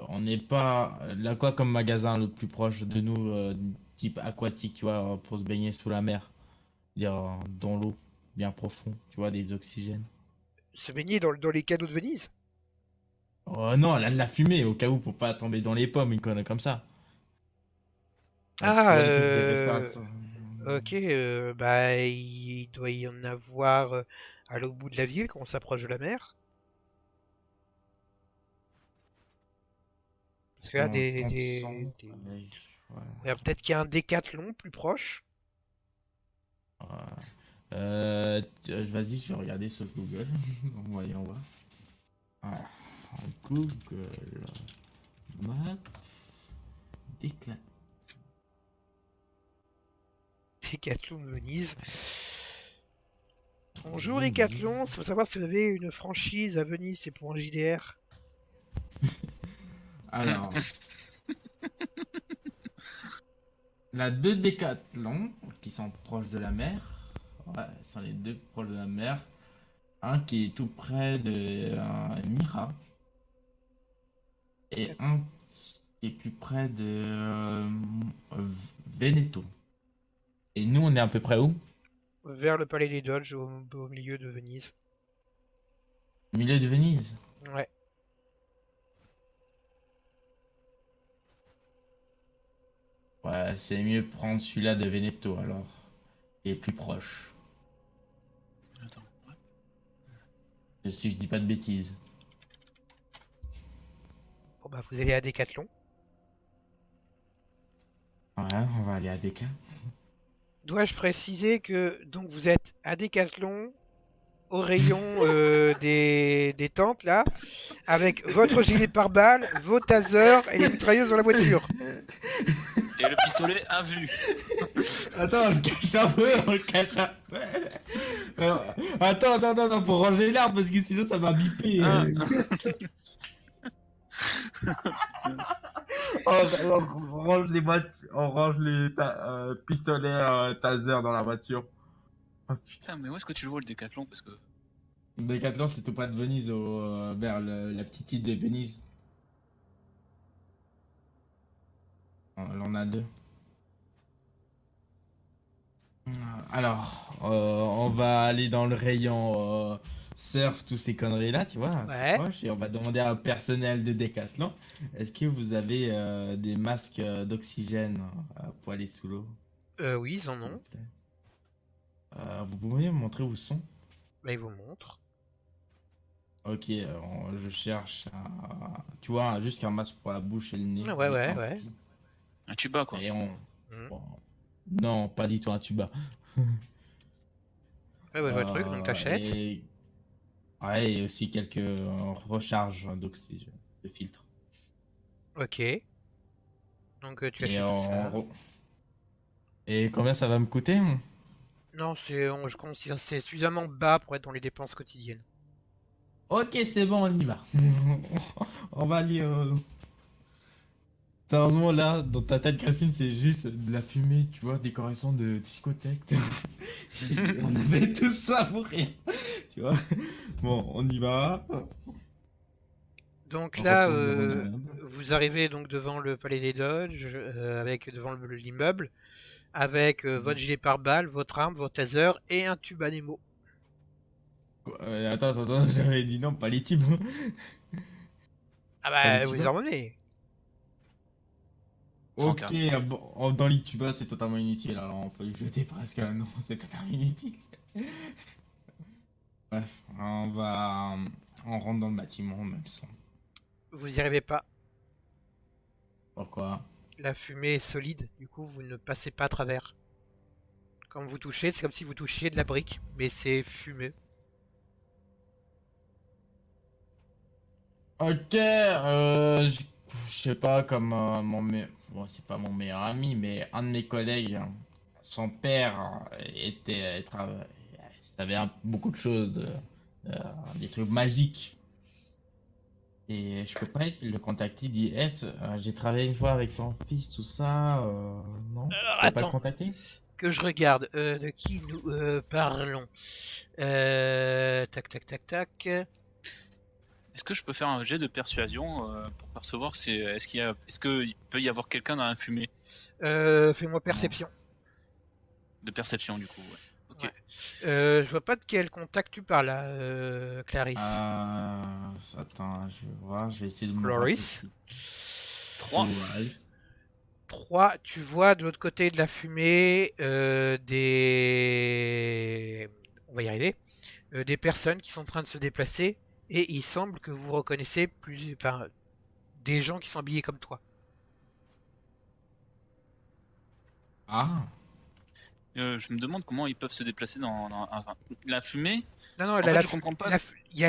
On n'est pas. Là, quoi comme magasin le plus proche de nous, type aquatique, tu vois, pour se baigner sous la mer. Dire dans l'eau, bien profond, tu vois, des oxygènes. Se baigner dans les canaux de Venise? Oh non, là, de la fumée, au cas où, pour pas tomber dans les pommes, une connerie comme ça. Tu Ah, vois, des trucs de respiration. ok, bah il doit y en avoir à l'autre bout de la ville quand on s'approche de la mer. Parce que là, Dans ton sang. Ouais. peut-être qu'il y a un décathlon plus proche. Vas-y, je vais regarder sur Google. Voyons voir. Voilà. Google Maps. Déclat. Décathlon de Venise. Bonjour Décathlon, il faut savoir si vous avez une franchise à Venise, c'est pour un JDR. Alors, La deux décathlons qui sont proches de la mer. Ouais, ce sont les deux proches de la mer. Un qui est tout près de Mira. Et un qui est plus près de Veneto. Et nous, on est à peu près où? Vers le palais des Doges, au milieu de Venise. Au milieu de Venise. Ouais. Ouais, c'est mieux prendre celui-là de Veneto alors. Il est plus proche. Attends. Si je dis pas de bêtises. Bon bah vous allez à Décathlon. Ouais, on va aller à Déca. Dois-je préciser que donc vous êtes à Décathlon au rayon des tentes là, avec votre gilet pare-balles, vos tasers et les mitrailleuses dans la voiture. Et le pistolet à vue. Attends, on le cache un peu, on le cache un peu. Attends, faut ranger l'arbre parce que sinon ça va biper. Ah. On range les pistolets taser dans la voiture. Oh putain. Putain, mais où est-ce que tu le vois le décathlon? Parce que. Décathlon, c'est tout près de Venise, vers la petite île de Venise. On en a deux. Alors, on va aller dans le rayon surf, tous ces conneries-là, tu vois, c'est Ouais. proche, et on va demander à un personnel de Décathlon, est-ce que vous avez des masques d'oxygène pour aller sous l'eau, Oui, ils en s'il vous ont. plaît. Vous pouvez me montrer où ils sont? Bah ils vous montrent. Ok, je cherche, tu vois, juste un masque pour la bouche et le nez. Ouais, mais ouais, un ouais. petit. Un tuba, quoi. Et on... Mhm. bon, non, pas du tout un tuba. Ouais, ouais, je vois le truc, donc t'achètes. Et... Ouais, et aussi quelques recharges d'oxygène, de filtre. Ok. Donc tu Et, achètes tout ça. et combien ça va me coûter? Non, je considère que c'est suffisamment bas pour être dans les dépenses quotidiennes. Ok, c'est bon, on y va. On va aller. Sérieusement, là, dans ta tête, Griffin, c'est juste de la fumée, tu vois, décoration de discothèque. On avait tout ça pour rien. Tu vois. Bon, on y va. Donc On là, retourne devant l'immeuble. vous arrivez donc devant le palais des Doges, avec devant l'immeuble, avec votre gilet pare-balles, votre arme, votre taser et un tube à Nemo. Attends, j'avais dit non, pas les tubes. Ah Pas les bah vous tubes. les emmenez. Sans Ok, cas. bon, dans l'Ituba, c'est totalement inutile, alors on peut le jeter presque. Non, c'est totalement inutile. Bref, on rentre dans le bâtiment, même sans. Vous n'y arrivez pas. Pourquoi? La fumée est solide, du coup vous ne passez pas à travers. Quand vous touchez, c'est comme si vous touchiez de la brique, mais c'est fumé. Ok, je sais pas, comme bon, c'est pas mon meilleur ami, mais un de mes collègues, hein, son père savait beaucoup de choses, des trucs magiques. Et je peux pas essayer de le contacter, il dit, j'ai travaillé une fois avec ton fils, tout ça, non? Alors Je peux pas le attends, contacter? que je regarde de qui nous parlons. Tac tac tac tac. Est-ce que je peux faire un jet de persuasion pour percevoir est-ce qu'il peut y avoir quelqu'un dans la fumée? Fais-moi perception. De perception, du coup, ouais. Ok. Ouais. Je vois pas de quel contact tu parles là, Clarisse. Attends, je vais voir, je vais essayer de me Cloris. rappeler. 3. Ouais. 3, tu vois de l'autre côté de la fumée des... On va y arriver. Des personnes qui sont en train de se déplacer et il semble que vous reconnaissez enfin, des gens qui sont habillés comme toi. Ah, Je me demande comment ils peuvent se déplacer enfin, la fumée. Non, non, En fait, je comprends pas. il y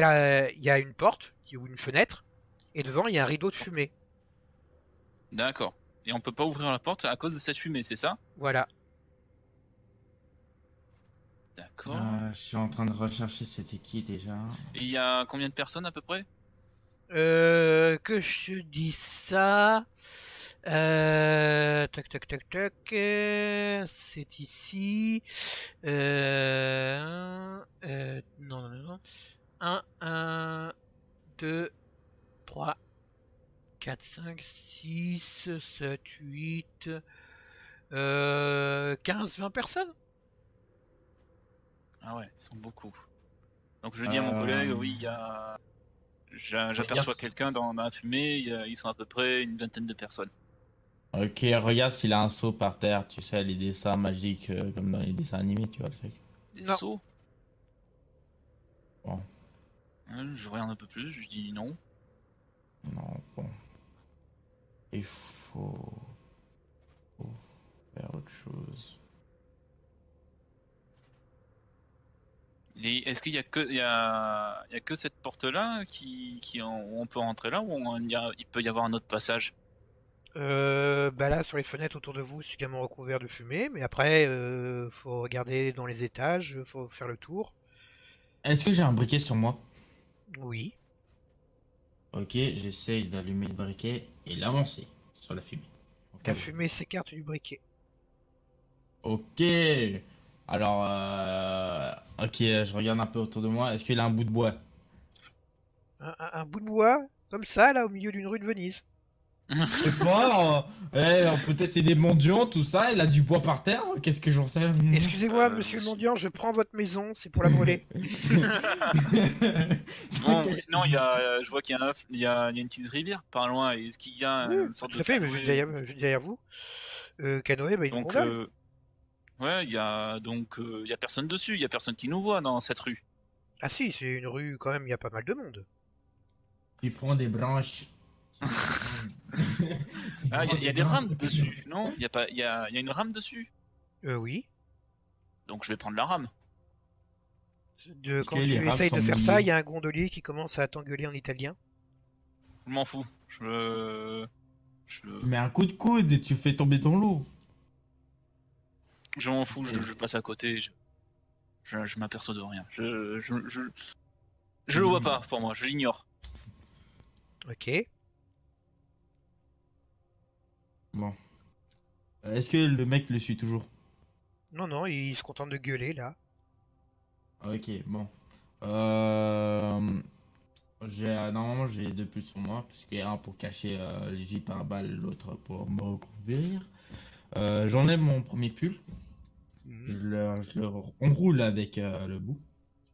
a une porte ou une fenêtre et devant il y a un rideau de fumée. D'accord. Et on peut pas ouvrir la porte à cause de cette fumée, c'est ça? Voilà. D'accord. je suis en train de rechercher c'était qui déjà. Et il y a combien de personnes à peu près? Que je te dis ça. Tac, tac, tac, tac. C'est ici. Non, non, non. 1, 2, 3, 4, 5, 6, 7, 8, 15, 20 personnes. Ah ouais, ils sont beaucoup. Donc je dis à mon collègue, oui, il y a... J'aperçois quelqu'un dans la fumée, ils sont à peu près une vingtaine de personnes. Ok, regarde s'il a un seau par terre, tu sais, les dessins magiques comme dans les dessins animés, tu vois le truc. Des Non. seaux. Bon, Je regarde un peu plus, je dis non. non, bon. Il faut faire autre chose. Est-ce qu'il y a que, il y a que cette porte-là où on peut rentrer là, ou il peut y avoir un autre passage? Bah là, sur les fenêtres autour de vous, c'est également recouvert de fumée, mais après, faut regarder dans les étages, faut faire le tour. Est-ce que j'ai un briquet sur moi? Oui. Ok, j'essaye d'allumer le briquet et l'avancer sur la fumée. La fumée s'écarte du briquet. Ok. Alors, ok, je regarde un peu autour de moi. Est-ce qu'il a un bout de bois? Un bout de bois, comme ça, là, au milieu d'une rue de Venise. Je sais pas. Peut-être c'est des mendiants, tout ça. Il a du bois par terre. Qu'est-ce que j'en sais? Excusez-moi, monsieur le mendiant, je prends votre maison, c'est pour la brûler. Bon, sinon, je vois qu'il y a, il y a une petite rivière par loin. Est-ce qu'il y a Oui, une sorte tout de à fait, mais je canoë? suis derrière vous. Canoë, bah, une Donc, gondole. ouais, il y a personne dessus. Il y a personne qui nous voit dans cette rue. Ah si, c'est une rue, quand même, il y a pas mal de monde. Tu prends des branches. Ah, il y a des rames dessus, non? Il y a pas, il y a une rame dessus. Oui. Donc, je vais prendre la rame. Quand que les tu rames essayes de sont faire ça, mouillées. il y a un gondolier qui commence à t'engueuler en italien. Je m'en fous. Tu mets un coup de coude et tu fais tomber ton lot. Je m'en fous. Je passe à côté. Je m'aperçois de rien. Je le vois pas pour moi. Je l'ignore. Ok. Bon. Est-ce que le mec le suit toujours? Non, non, il se contente de gueuler, là. Ok, bon. Normalement, j'ai deux plus sur moi, parce qu'il y a un pour cacher les gilets pare-balles, l'autre pour me recouvrir. J'enlève mon premier pull, je le enroule avec le bout.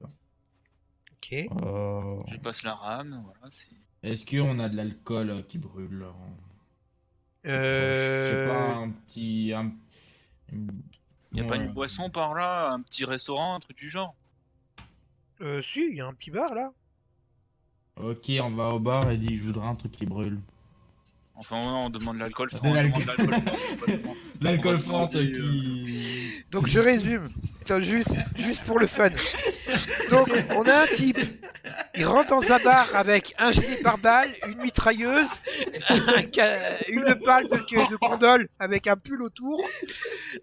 Ok. Je passe la rame. Voilà. Est-ce qu'on a de l'alcool qui brûle Je sais Euh... pas, un petit... Il y a pas une boisson par là, un petit restaurant, un truc du genre. Si, il y a un petit bar, là. Ok, on va au bar et dit je voudrais un truc qui brûle. Enfin, ouais, on demande l'alcool fort. De On l'alcool. demande l'alcool fort. L'alcool On va fort demander, qui... Donc je résume, Attends, juste pour le fun. Donc on a un type, il rentre dans un bar avec un gilet pare-balles, une mitrailleuse, une balle de condole avec un pull autour,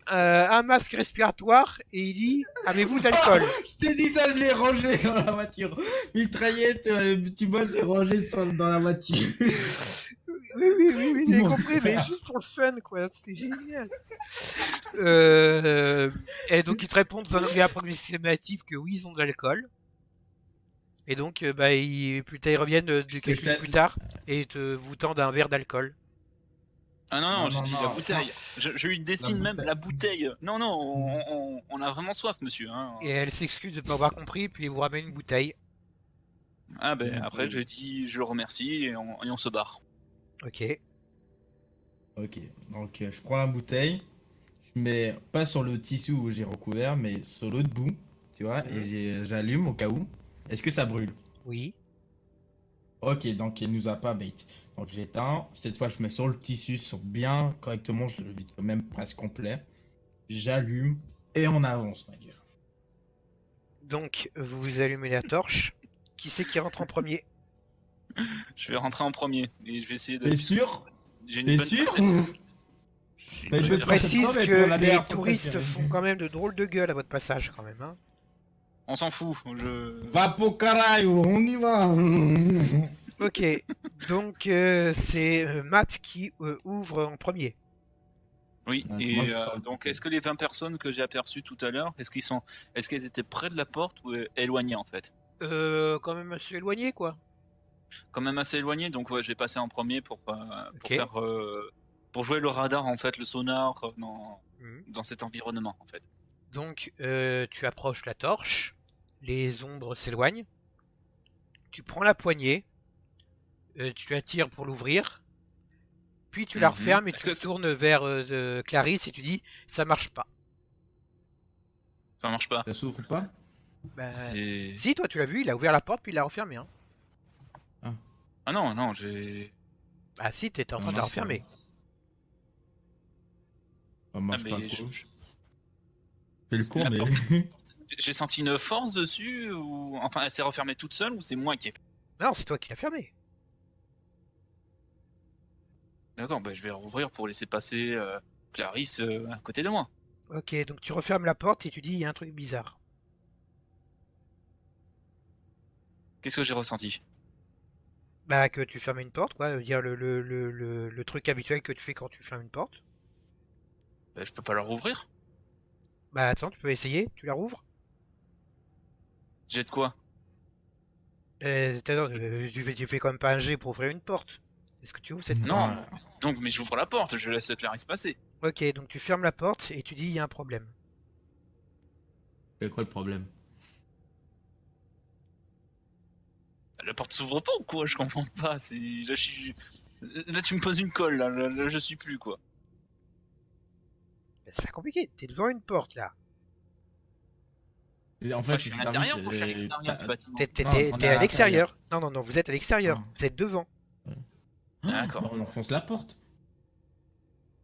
un masque respiratoire et il dit avez-vous de l'alcool? Je t'ai dit ça, je l'ai rangé dans la voiture. Mitraillette, petit bol, c'est rangé dans la voiture. Oui, j'ai compris, mais juste pour le fun, quoi, c'était génial. Et donc ils te répondent dans un anglais approximatif que oui, ils ont de l'alcool. Et donc, bah, ils reviennent quelques minutes plus tard et vous tendent un verre d'alcool. Ah non, Non, j'ai non, dit non, la bouteille. Je lui destine même bouteille. la bouteille. Non, non, on a vraiment soif, monsieur. Hein. Et elle s'excuse de ne pas avoir compris, puis il vous ramène une bouteille. Ah ben, après, je dis, je le remercie et on se barre. Ok. Ok, donc je prends la bouteille, je mets pas sur le tissu où j'ai recouvert, mais sur l'autre bout, tu vois, et j'allume au cas où. Est-ce que ça brûle? Oui. Ok, donc il nous a pas bait. Donc j'éteins, cette fois je mets sur le tissu, sur bien correctement, je le vide quand même presque complet. J'allume et on avance, ma gueule. Donc, vous allumez la torche. Qui c'est qui rentre en premier? Je vais rentrer en premier et je vais essayer de. T'es sûr? J'ai une T'es bonne sûr? perception. T'as une Je bonne précise perception, mais pour que la les dernière fois touristes préférée. font quand même de drôles de gueules à votre passage, quand même. Hein. On s'en fout. Va pour carajo, on y va. Ok, donc c'est Matt qui ouvre en premier. Oui, Ouais, et moi, je sors le donc pistolet. est-ce que les 20 personnes que j'ai aperçues tout à l'heure, est-ce qu'elles étaient près de la porte ou éloignées en fait? Quand même assez éloigné, quoi. Quand même assez éloignées, donc ouais, je vais passer en premier pour Ok. faire pour jouer le radar en fait, le sonar Mhm. dans cet environnement en fait. Donc tu approches la torche, les ombres s'éloignent, tu prends la poignée, tu la tires pour l'ouvrir, puis tu la Mhm. refermes et Est-ce tu que te tournes vers Clarisse et tu dis ça marche pas. ça marche pas? Ça s'ouvre pas? Ben, C'est si, toi tu l'as vu, il a ouvert la porte puis il l'a refermée. Hein. Ah, ah non non j'ai Ah si, t'étais en train de la mince, ça refermer. marche pas mais quoi. C'est le con, la mais. porte, j'ai senti une force dessus ou enfin elle s'est refermée toute seule ou c'est moi qui ai... Non, c'est toi qui l'as fermée. D'accord, bah, je vais rouvrir pour laisser passer Clarisse à côté de moi. Ok, donc tu refermes la porte et tu dis il y a un truc bizarre. Qu'est-ce que j'ai ressenti? Bah que tu fermes une porte, quoi, dire le truc habituel que tu fais quand tu fermes une porte. Bah, je peux pas la rouvrir? Bah attends, tu peux essayer, tu la rouvres. J'ai de quoi? Tu fais quand même pas un jet pour ouvrir une porte. Est-ce que tu ouvres cette porte? Non, Ouais. donc mais j'ouvre la porte, je laisse Clarisse passer. Ok, donc tu fermes la porte et tu dis il y a un problème. C'est quoi le problème? La porte s'ouvre pas ou quoi? Je comprends pas. Là tu me poses une colle là, je suis plus quoi. Bah, c'est pas compliqué, t'es devant une porte là. Et en Moi fait, je suis à c'est l'intérieur ou je suis à l'extérieur du bâtiment? Non, on est T'es à à l'intérieur. l'extérieur. Non, non, non, vous êtes à l'extérieur. Ah. Vous êtes devant. D'accord. Bah, on enfonce la porte.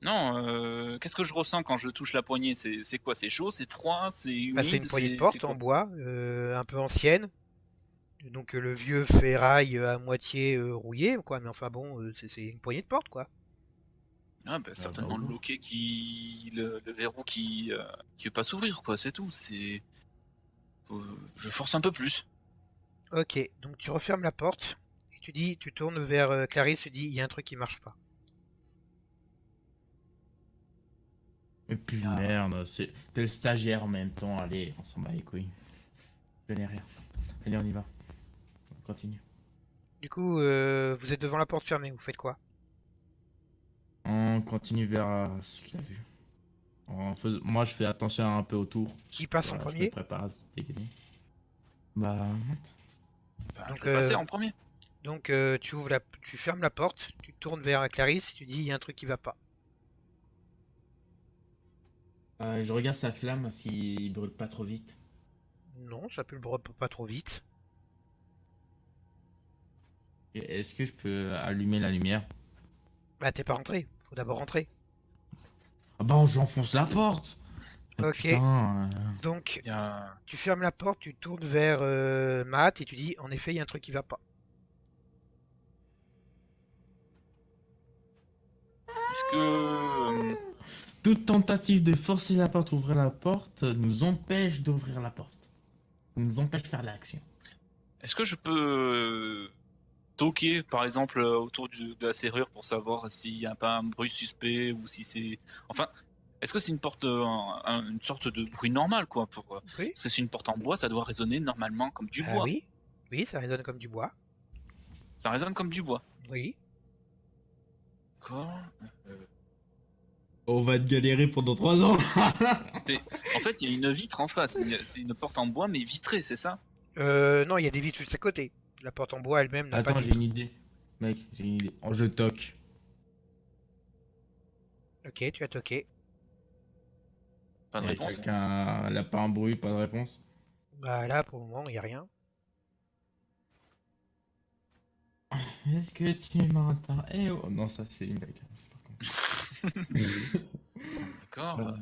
Non, qu'est-ce que je ressens quand je touche la poignée? C'est quoi? C'est chaud, c'est froid, c'est Bah, c'est une humide, poignée de c'est porte en quoi? bois, un peu ancienne. Donc le vieux ferraille à moitié rouillé, quoi. Mais enfin bon, c'est une poignée de porte, quoi. Ah bah, Ah, bah, certainement le ouvre. loquet le verrou qui veut pas s'ouvrir quoi, c'est tout. Je force un peu plus. Ok, donc tu refermes la porte et tu dis, tu tournes vers Clarisse, tu dis il y a un truc qui marche pas. Mais puis Ah. merde, t'es le stagiaire en même temps. Allez, on s'en bat les couilles. Je connais rien. Allez, on y va. On continue. Du coup, vous êtes devant la porte fermée, vous faites quoi? On continue vers ce qu'il a vu. Moi, je fais attention un peu autour. Qui passe en Voilà, je me premier? prépare à dégainer. Bah, Bah, Donc, je vais passer en premier. tu fermes la porte, tu tournes vers Clarisse, tu dis il y a un truc qui va pas. je regarde sa flamme s'il brûle pas trop vite. Non, ça peut pas trop vite. Et est-ce que je peux allumer la lumière? Bah t'es pas rentré, faut d'abord rentrer. Ah bah, j'enfonce la porte! Ah, Ok, putain. donc Il y a- tu fermes la porte, tu tournes vers Matt et tu dis en effet il y a un truc qui va pas. Est-ce que Toute tentative de forcer la porte, ouvrir la porte, nous empêche d'ouvrir la porte. Nous empêche de faire l'action. est-ce que je peux toquer par exemple autour de la serrure pour savoir s'il n'y a pas un bruit suspect ou si c'est enfin est-ce que c'est une porte une sorte de bruit normal quoi Oui? parce que c'est une porte en bois, ça doit résonner normalement comme du Ah bois. oui? Oui, ça résonne comme du bois. Ça résonne comme du bois. Oui. D'accord. On va te galérer pendant 3 ans. En fait, il y a une vitre en face. C'est une porte en bois mais vitrée, c'est ça? Non, il y a des vitres juste à côté. La porte en bois elle-même n'a pas Attends, de j'ai vitre. une idée. Mec, j'ai une idée. Oh, je toque. Ok, tu as toqué. Pas de réponse. Quelqu'un n'a pas un bruit, pas de réponse. Bah là pour le moment il y a rien. Est-ce que tu m'entends? Eh oh, non, ça c'est une blague. C'est pas con. D'accord.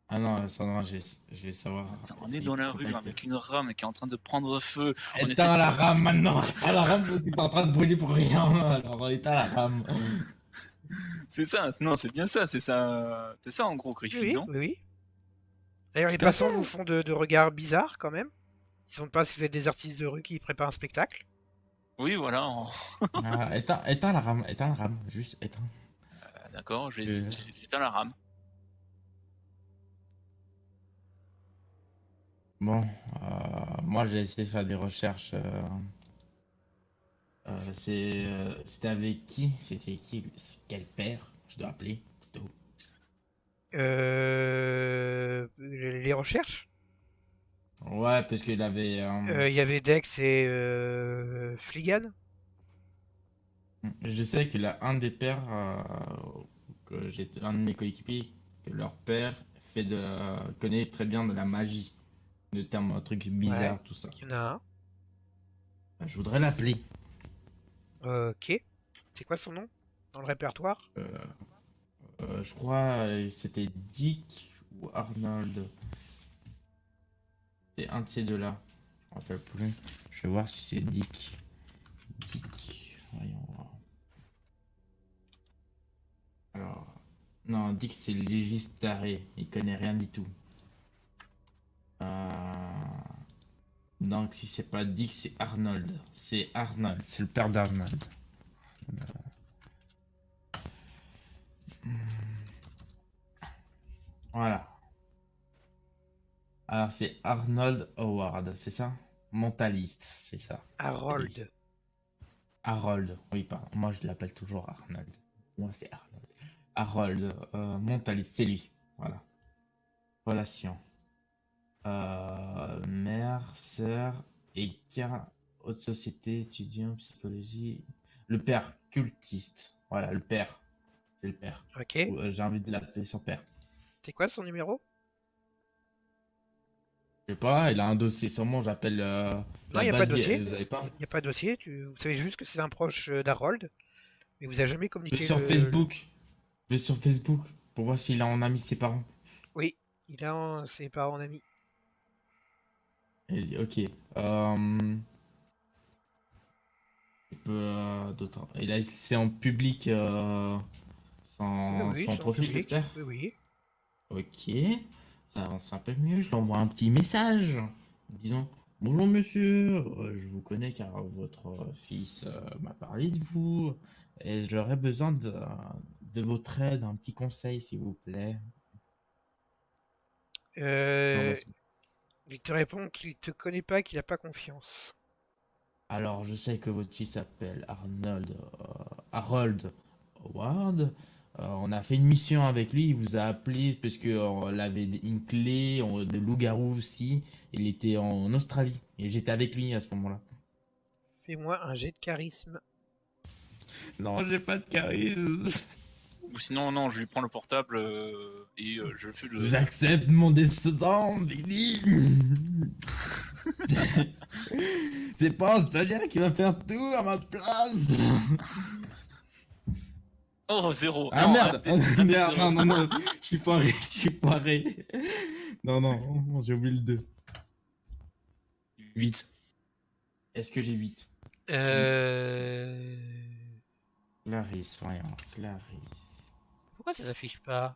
Ah non, ça non, je vais savoir. Attends, on est dans la rue avec une rame qui est en train de prendre feu. On essaie Éteins de- la rame maintenant. Éteins la rame parce que c'est en train de brûler pour rien. Alors éteins la rame. C'est ça, non, c'est bien ça, c'est ça en gros, Griffin, Oui, non? oui, oui. D'ailleurs les Tout à passants fait. vous font de regards bizarres quand même. Ils ne savent pas si vous êtes des artistes de rue qui préparent un spectacle. Oui, voilà. Ah, éteins la rame, juste éteins. D'accord, Euh, j'éteins la rame. Bon, moi j'ai essayé de faire des recherches. C'était avec qui? C'était qui? Quel père? Je dois appeler plutôt. Les recherches? Ouais, parce qu'il avait. Il y avait Dex et Fligan? Je sais qu'il a un des pères, que j'ai un de mes coéquipiers, que leur père connaît très bien de la magie, de termes, trucs Ouais, bizarres, tout ça. il y en a Je voudrais l'appeler. un. Ok. C'est quoi son nom? Dans le répertoire? Euh, je crois c'était Dick ou Arnold. C'est un de ces deux-là. Je me rappelle plus. Je vais voir si c'est Dick. Dick. Voyons voir. Alors. Non, Dick c'est le légiste taré. Il connaît rien du tout. Euh, Donc si c'est pas Dick, c'est Arnold. C'est Arnold. C'est le père d'Arnold. Voilà. Alors c'est Arnold Howard, c'est ça? Mentaliste, c'est ça. C'est lui. Harold. Harold, oui, pardon. Moi, je l'appelle toujours Arnold. Moi, c'est Arnold. Harold, mentaliste, c'est lui. Voilà. Relation. Mère, sœur, écart, haute société, étudiant, psychologie. Le père, cultiste. Voilà, le père. C'est le père. Ok. Ou, j'ai envie de l'appeler son père. C'est quoi son numéro? Je sais pas, il a un dossier. Sûrement, j'appelle Non, il la n'y a pas base. de dossier. Vous avez pas? Il n'y a pas de dossier. Vous savez juste que c'est un proche d'Harold, mais vous avez jamais Je vais communiqué sur Facebook. Je vais sur Facebook pour voir s'il a en ami ses parents. Oui, il a ses parents en ami. Ok. Il peut, d'autres. C'est en public Oui, oui, son c'est en profil, le public. père. Oui, oui. Ok. Ça avance un peu mieux. Je lui envoie un petit message. Disons, bonjour monsieur, je vous connais car votre fils m'a parlé de vous. Et j'aurais besoin de votre aide, un petit conseil s'il vous plaît. J'envoie Euh, ça. il te répond qu'il te connaît pas, qu'il a pas confiance. Alors, je sais que votre fils s'appelle Harold Howard. On a fait une mission avec lui. Il vous a appelé parce que on avait une clé de loup-garou aussi. Il était en Australie et j'étais avec lui à ce moment-là. Fais-moi un jet de charisme. Non, j'ai pas de charisme. Ou sinon, non, je lui prends le portable et je fais le. J'accepte mon destin, Billy. C'est pas un stagiaire qui va faire tout à ma place. Oh, zéro. Ah Non, merde, un dé merde, zéro. non, non, non, je suis foiré, je suis foiré. Non, non, j'ai oublié le 2. 8. Est-ce que j'ai 8? J'ai 8. Euh... Clarisse, voyons, Clarisse. Pourquoi ça s'affiche pas?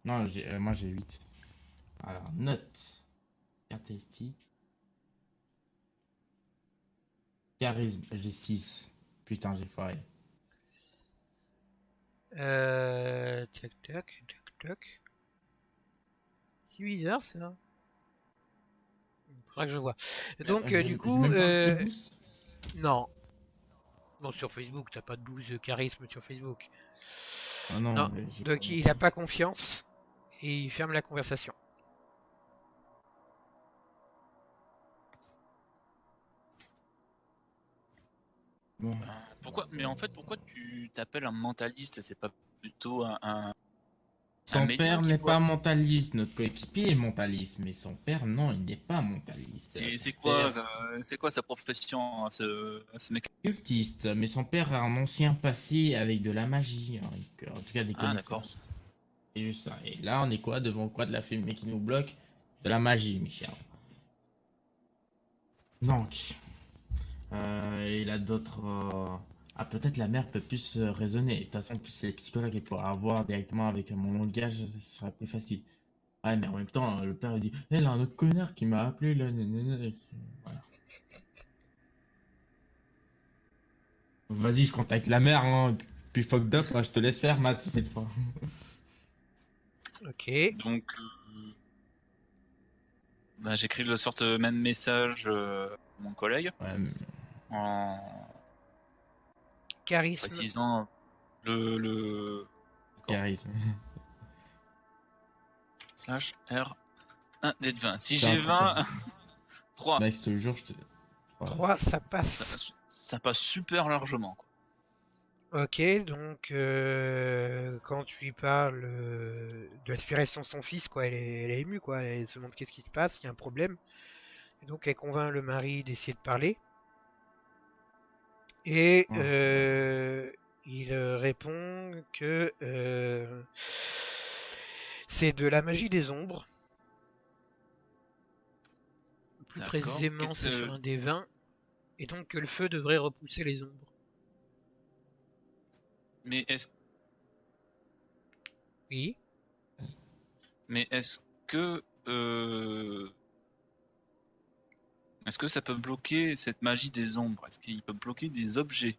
Non, moi j'ai 8. Alors, note. Caractéristique. Charisme, j'ai 6. Putain, j'ai foiré. Tac, tac, tac, tac. C'est bizarre ça. Faudra que je vois. Donc, du J'ai coup, même pas de boost. non. Non, sur Facebook, t'as pas de 12 charisme sur Facebook. Ah non, Non. mais j'ai pas. Donc, il a pas confiance et il ferme la conversation. Bon. Pourquoi? Mais en fait, pourquoi tu t'appelles un mentaliste? C'est pas plutôt un Son médium père qui n'est pas pourrait. mentaliste, notre coéquipier est mentaliste, mais son père, non, il n'est pas mentaliste. Et Son père, c'est quoi sa profession à ce mec? cultiste, mais son père a un ancien passé avec de la magie, hein, en tout cas des Ah, d'accord. connaissances. C'est juste ça. Et là, on est quoi devant quoi de la fumée qui nous bloque? De la magie, Michel. Donc, il a d'autres. Ah, peut-être la mère peut plus raisonner. De toute façon, plus c'est les psychologues qui pourraient avoir directement avec mon langage, ce serait plus facile. Ouais, mais en même temps, le père il dit, il y a un autre connard qui m'a appelé là. Voilà. Vas-y, je contacte la mère, hein. Puis fucked up, je te laisse faire, Matt, cette fois. Ok. Donc, bah, j'écris le sorte même message à mon collègue Ouais, en Charisme. précisant le... D'accord. charisme. Slash R 1 d 20. Si C'est un j'ai truc 20, comme- 3. Mec, je te jure, je te. Ouais. 3, ça Ça, passe. ça passe super largement, quoi. Ok, donc quand tu lui parles de l'aspiration de son fils, quoi, elle est émue, quoi. Elle se demande qu'est-ce qui se passe, il y a un problème. Et donc elle convainc le mari d'essayer de parler. Et Ouais. il répond que c'est de la magie des ombres. Plus D'accord. précisément, c'est sur un des 20. Et donc que le feu devrait repousser les ombres. Mais est-ce Oui. mais est-ce que ça peut bloquer cette magie des ombres? Est-ce qu'il peut bloquer des objets?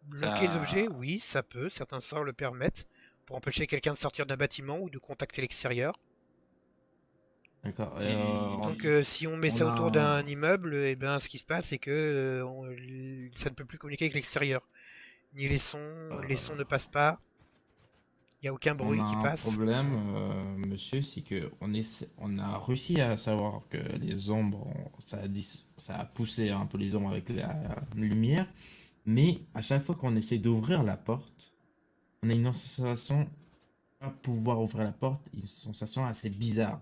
Bloquer les objets, Ça... oui, ça peut. Certains sorts le permettent. Pour empêcher quelqu'un de sortir d'un bâtiment ou de contacter l'extérieur. D'accord. Et Donc si on met on ça a autour d'un immeuble, et ben ce qui se passe c'est que ça ne peut plus communiquer avec l'extérieur. Ni les sons ne passent pas, il n'y a aucun on bruit a qui un passe. problème, monsieur, c'est que on a réussi à savoir que les ombres, ça a poussé un peu les ombres avec la lumière, mais à chaque fois qu'on essaie d'ouvrir la porte, on a une sensation, pas pouvoir ouvrir la porte, une sensation assez bizarre,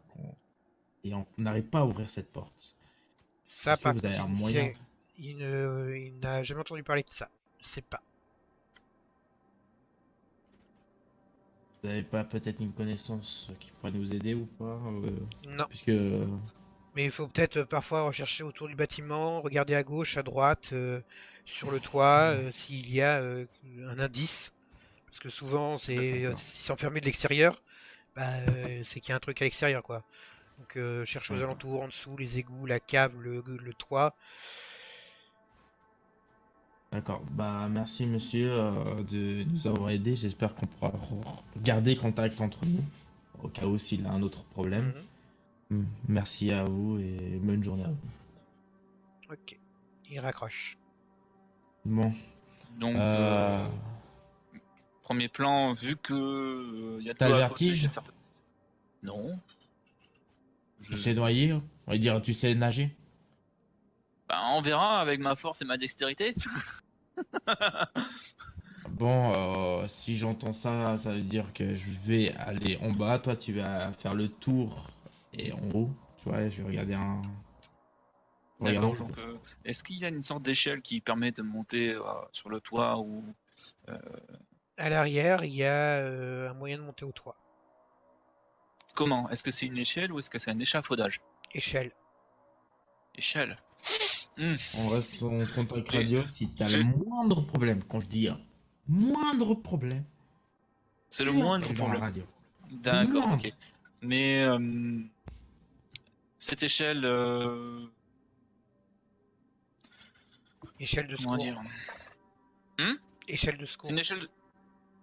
et on n'arrive pas à ouvrir cette porte. Ça Est-ce que par vous avez contre un moyen? il n'a jamais entendu parler de ça. Je sais pas. Vous n'avez pas peut-être une connaissance qui pourrait nous aider ou pas? Non. Puisque Mais il faut peut-être parfois rechercher autour du bâtiment, regarder à gauche, à droite, sur le toit, s'il y a un indice. Parce que souvent, c'est d'accord, si c'est enfermé de l'extérieur, bah, c'est qu'il y a un truc à l'extérieur, quoi. Donc, cherche aux d'accord. alentours, en dessous, les égouts, la cave, le toit. D'accord. Bah, merci monsieur de nous avoir aidés. J'espère qu'on pourra garder contact entre nous au cas où s'il a un autre problème. Mhm. Merci à vous et bonne journée à vous. Ok. Il raccroche. Bon, donc, euh, premier plan, vu que il y a de t'as l'eau le à côté, il y vertige? a certaines... Non. Tu Je... sais noyer? On va dire tu sais nager? Bah, on verra avec ma force et ma dextérité. Bon, si j'entends ça, ça veut dire que je vais aller en bas. Toi, tu vas faire le tour et en haut. Tu vois, je vais regarder un. Regarde en D'accord, haut, quoi. donc est-ce qu'il y a une sorte d'échelle qui permet de monter sur le toit ou euh, À l'arrière, il y a un moyen de monter au toit. comment? Est-ce que c'est une échelle ou est-ce que c'est un échafaudage? Échelle. Échelle. Hmm. On reste en contact J'ai- radio si t'as le j'ai- moindre problème. Quand je dis un moindre problème, C'est le tu moindre appelles dans la problème. radio. Le D'accord, moindre. ok. Mais cette échelle, Échelle de comment secours. dire? Hmm. Échelle de C'est une secours. échelle.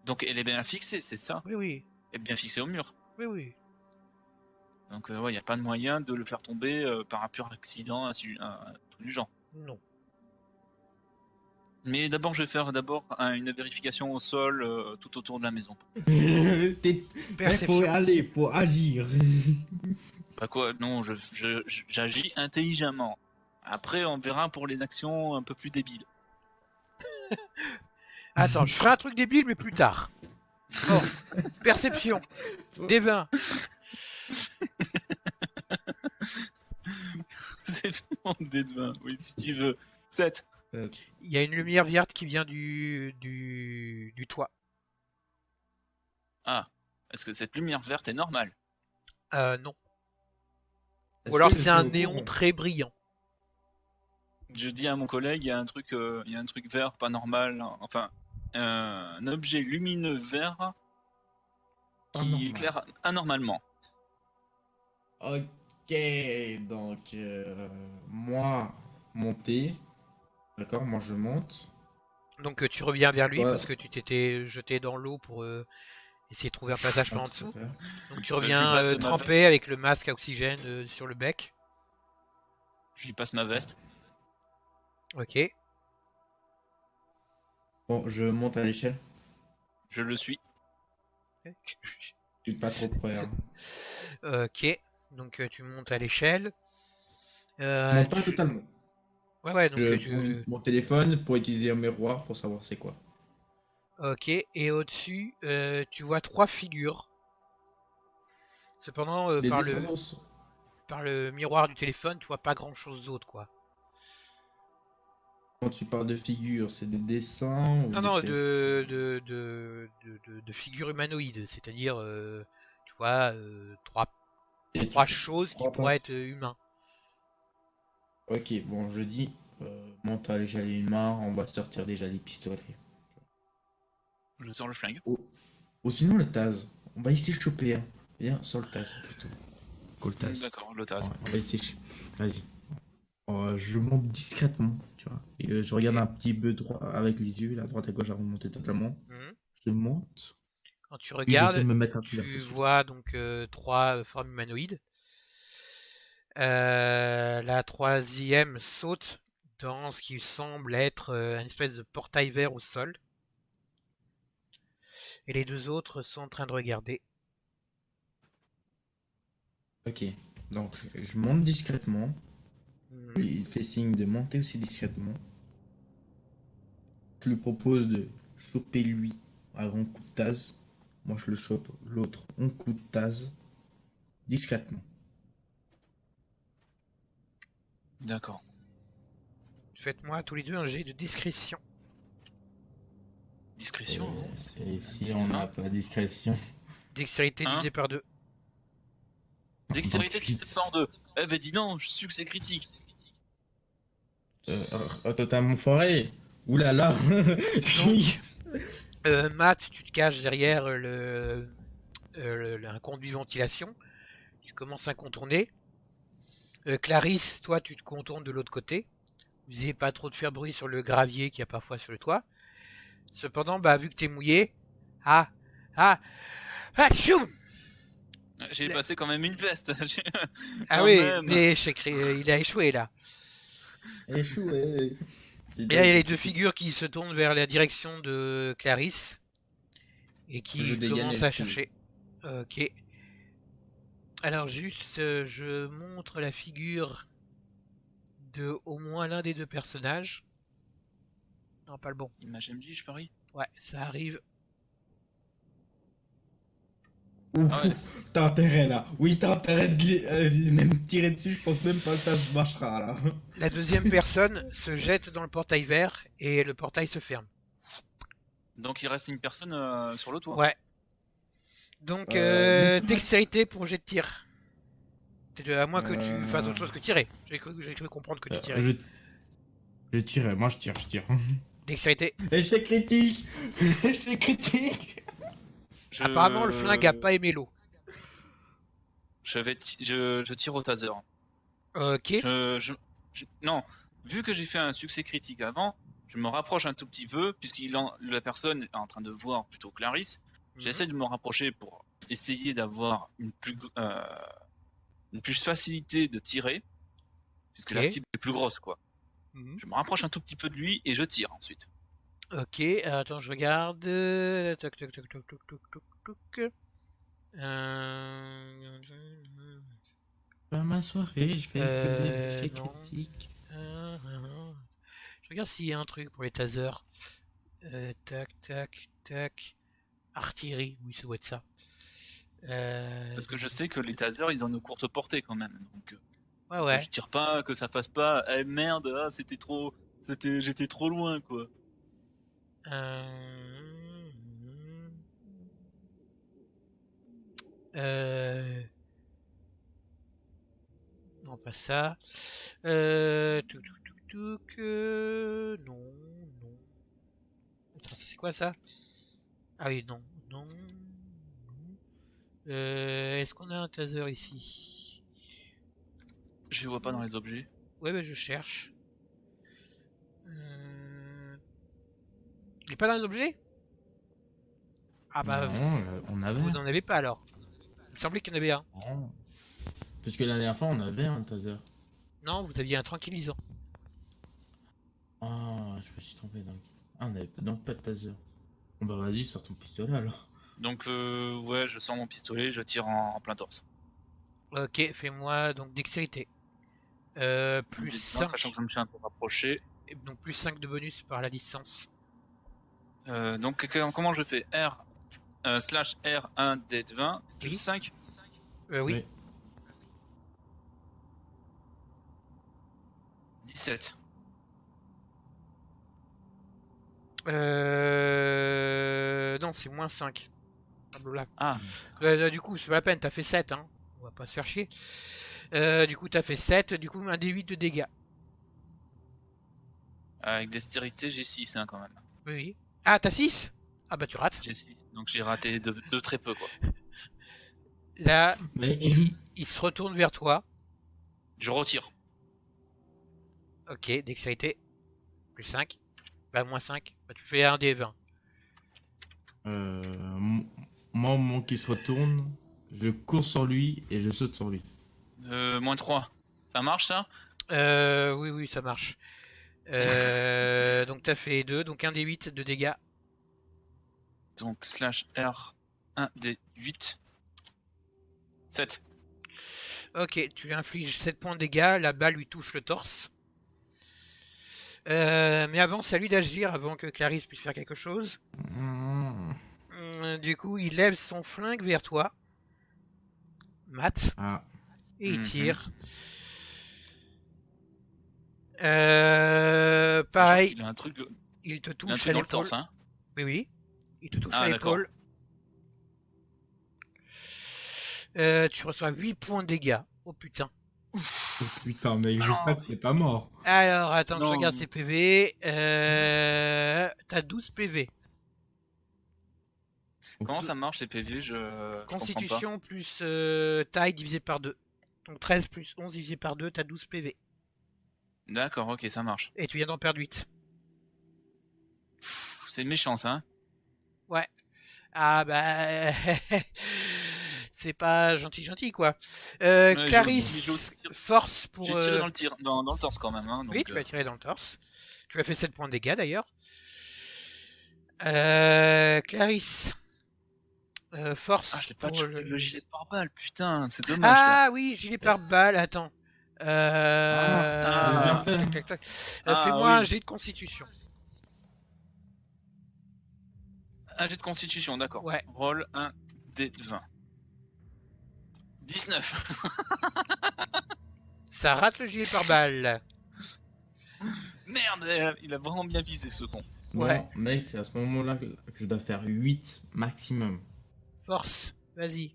Donc elle est bien fixée, c'est ça? Oui, oui. Elle est bien fixée au mur. Oui, oui. Donc ouais, il n'y a pas de moyen de le faire tomber par un pur accident, un truc du genre. Non. Mais d'abord, je vais faire une vérification au sol tout autour de la maison. Faut Perception. aller, faut agir. Bah quoi, non, j'agis intelligemment. Après, on verra pour les actions un peu plus débiles. Attends, je ferai un truc débile, mais plus tard. Bon. Perception. Des 20. C'est vraiment des deux, oui, si tu veux. 7. Il y a une lumière verte qui vient du toit. Ah, est-ce que cette lumière verte est normale? Non. Ou Est-ce alors que je c'est suis un au néon courant? très brillant. Je dis à mon collègue, il y a un truc vert pas normal, hein. Enfin, un objet lumineux vert Pas qui normal. éclaire anormalement. Ok, donc moi monter, d'accord, moi je monte. Donc tu reviens vers lui Ouais. parce que tu t'étais jeté dans l'eau pour essayer de trouver un passage par en dessous. Donc tu Je lui reviens passe ma trempé avec le masque à oxygène sur le bec. Je lui passe ma veste. Ok. Bon, je monte à l'échelle. Je le suis. Je suis pas trop près. Hein. Ok. Donc tu montes à l'échelle. Non, pas totalement. Ouais, ouais, donc Je prends mon téléphone pour utiliser un miroir pour savoir c'est quoi. Ok, et au-dessus, tu vois 3 figures. Cependant, Les dessins sont... par le miroir du téléphone, tu vois pas grand-chose d'autre, quoi. Quand tu parles de figures, c'est des dessins ou Non, des non, textes? de figures humanoïdes, c'est-à-dire, tu vois, Et trois choses qui crois pourraient pas? être humains. Ok, bon, je dis, monte à l'échelle une main, on va sortir déjà les pistolets. Je sors le flingue. Ou sinon le Taz. On va essayer de choper un. Viens, sur le Taz plutôt. Go le Taz. D'accord, le Ouais, tasse. on va essayer. Vas-y. Je monte discrètement, tu vois. Et je regarde Ok. un petit peu droit avec les yeux, la droite à gauche avant de monter totalement. Mhm. Je monte. Quand tu Puis j'essaie regardes, de me mettre un couvert tu dessus. vois donc 3 formes humanoïdes. La troisième saute dans ce qui semble être une espèce de portail vert au sol. Et les deux autres sont en train de regarder. Ok. Donc, je monte discrètement. Mhm. Lui, il fait signe de monter aussi discrètement. Je lui propose de choper lui à grand coup de Taz. Moi, je le chope l'autre en coup de Taz. Discrètement. D'accord. Faites-moi tous les deux un jet de discrétion. Discrétion, hein. Et C'est si un on D de n'a 20. pas discrétion? Dextérité Hein? divisé par 2. Dextérité Donc, divisé par 2. Eh ben dis donc, succès critique. Totalement foiré. Ouh là là. Donc, Matt, tu te caches derrière un conduit ventilation. Tu commences à contourner. Clarisse, toi, tu te contournes de l'autre côté. Vous n'essayez pas trop de faire bruit sur le gravier qu'il y a parfois sur le toit. Cependant, bah, vu que t'es mouillé, ah, ah, ah, tchoum. J'ai passé quand même une veste. Ah Quand oui, même. mais il a échoué là. Échoué. Dis Et là, il y donc, a les deux figures qui se tournent vers la direction de Clarisse et je qui dégaine et commencent je à fuse. chercher. Ok. Alors juste, je montre la figure de au moins l'un des deux personnages. Non, pas le bon. Image MJ, je parie. Ouais, ça arrive. Ah ouais. Ouf, t'as intérêt là. Oui, t'as intérêt de même tirer dessus. Je pense même pas que ça se marchera là. La deuxième personne se jette dans le portail vert et le portail se ferme. Donc il reste une personne sur le toit. Ouais. Donc, Mettons la... dextérité pour jet de tir. À moins que tu fasses Euh, autre chose que tirer. J'ai cru comprendre que tu euh, tirais. je... je tire, moi je tire, je tire. Dextérité. Échec critique. Échec critique. Apparemment, le flingue a Je pas aimé l'eau. je tire au taser. Ok. Non, vu que j'ai fait un succès critique avant, je me rapproche un tout petit peu, la personne est en train de voir plutôt Clarisse. Mhm. J'essaie de me rapprocher pour essayer d'avoir une plus facilité de tirer, puisque Ok. la cible est plus grosse, quoi. Mhm. Je me rapproche un tout petit peu de lui et je tire ensuite. Ok. Attends, je regarde. Toc, toc, toc, toc, toc, toc, toc, toc. Euh... Pas ma soirée, je vais faire des échecs Non. critiques. Je regarde s'il y a un truc pour les tasers. Tac, tac, tac. Artillerie, oui, ça doit être ça. Parce que je sais que les tasers, ils ont une courte portée quand même. Donc, Ouais, que ouais. je tire pas, que ça fasse pas. Eh merde, ah, j'étais trop loin, quoi. Euh... Euh... Non, pas ça. Touc, touc, touc, touc, non, non. Attends, c'est quoi ça? Ah oui, non, non, non. Est-ce qu'on a un taser ici? Je vois pas dans les objets. Ouais, bah, je cherche. Euh, Il est pas dans les objets? Ah bah, Non, on avait. vous n'en avez pas alors. Il me semblait qu'il y en avait un. Non. Parce que la dernière fois, on avait un taser. Non, vous aviez un tranquillisant. Ah, je me suis trompé donc. Ah, on avait donc pas de taser. Bon bah vas-y, sors ton pistolet alors. Donc, ouais, je sors mon pistolet, je tire en plein torse. Ok, fais-moi donc dextérité. Plus Donc, 5. sachant que je me suis un peu rapproché. Donc plus 5 de bonus par la distance. Donc, comment je fais R slash R1 D20 plus Oui. 5. Oui. 17. Non, c'est moins 5. Blablabla. Ah, Du coup, c'est pas la peine, t'as fait 7, hein. On va pas se faire chier. Du coup, t'as fait 7, du coup, un D8 de dégâts. avec dextérité, j'ai 6 hein, quand même. Oui, oui. Ah, t'as 6? Ah bah tu rates. J'ai 6. Donc, j'ai raté de très peu, quoi. Là, Mais il se retourne vers toi. Je retire. Ok, dextérité. Plus 5. Bah, moins 5. Bah, tu fais un D20. moi, au moment qu'il se retourne, je cours sur lui et je saute sur lui. Moins 3. Ça marche, ça? Oui, oui, ça marche. Donc t'as fait 2, donc un D8 de dégâts. Donc, slash R1 D8. 7. Ok, tu lui infliges 7 points de dégâts, la balle lui touche le torse. Mais avant, c'est à lui d'agir, avant que Clarisse puisse faire quelque chose. Du coup, il lève son flingue vers toi, Matt, Ah, et il Mhm. tire. Sachant Pareil, qu'il a un truc, il te il a un touche truc à dans le l'épaule. torse, hein. Oui, oui. Il te touche Ah, à d'accord. l'épaule. Tu reçois 8 points de dégâts. Oh putain. oh, putain, mec, j'espère que t'es pas mort. Alors, attends que je Non. regarde ses PV. T'as 12 PV. Comment ça marche les PV? Je comprends pas. Constitution plus taille divisé par 2. Donc 13 plus 11 divisé par 2, t'as 12 PV. D'accord, ok, ça marche. Et tu viens d'en perdre 8. Pff, c'est méchant ça, hein. Ouais. Ah bah... c'est pas gentil quoi. Ouais, Clarisse, j'ai aussi tiré- force pour... J'ai tiré dans le torse quand même, hein, Oui, donc, tu vas tirer dans le torse. Tu as fait 7 points de dégâts d'ailleurs. Clarisse, force Ah, je l'ai pas pour tiré le gilet pare-balles, putain, c'est dommage Ah oui, gilet pare-balles, attends. Ah, c'est bien fait. tac, tac, tac. Ah, Fais-moi oui. un jet de constitution. ça. Un jet de constitution, d'accord. Ouais. Roll 1 D20. 19. Ça rate le gilet pare-balles. Merde, il a vraiment bien visé ce con. Ouais. Bon, mec, c'est à ce moment-là que je dois faire 8 maximum. Force, vas-y.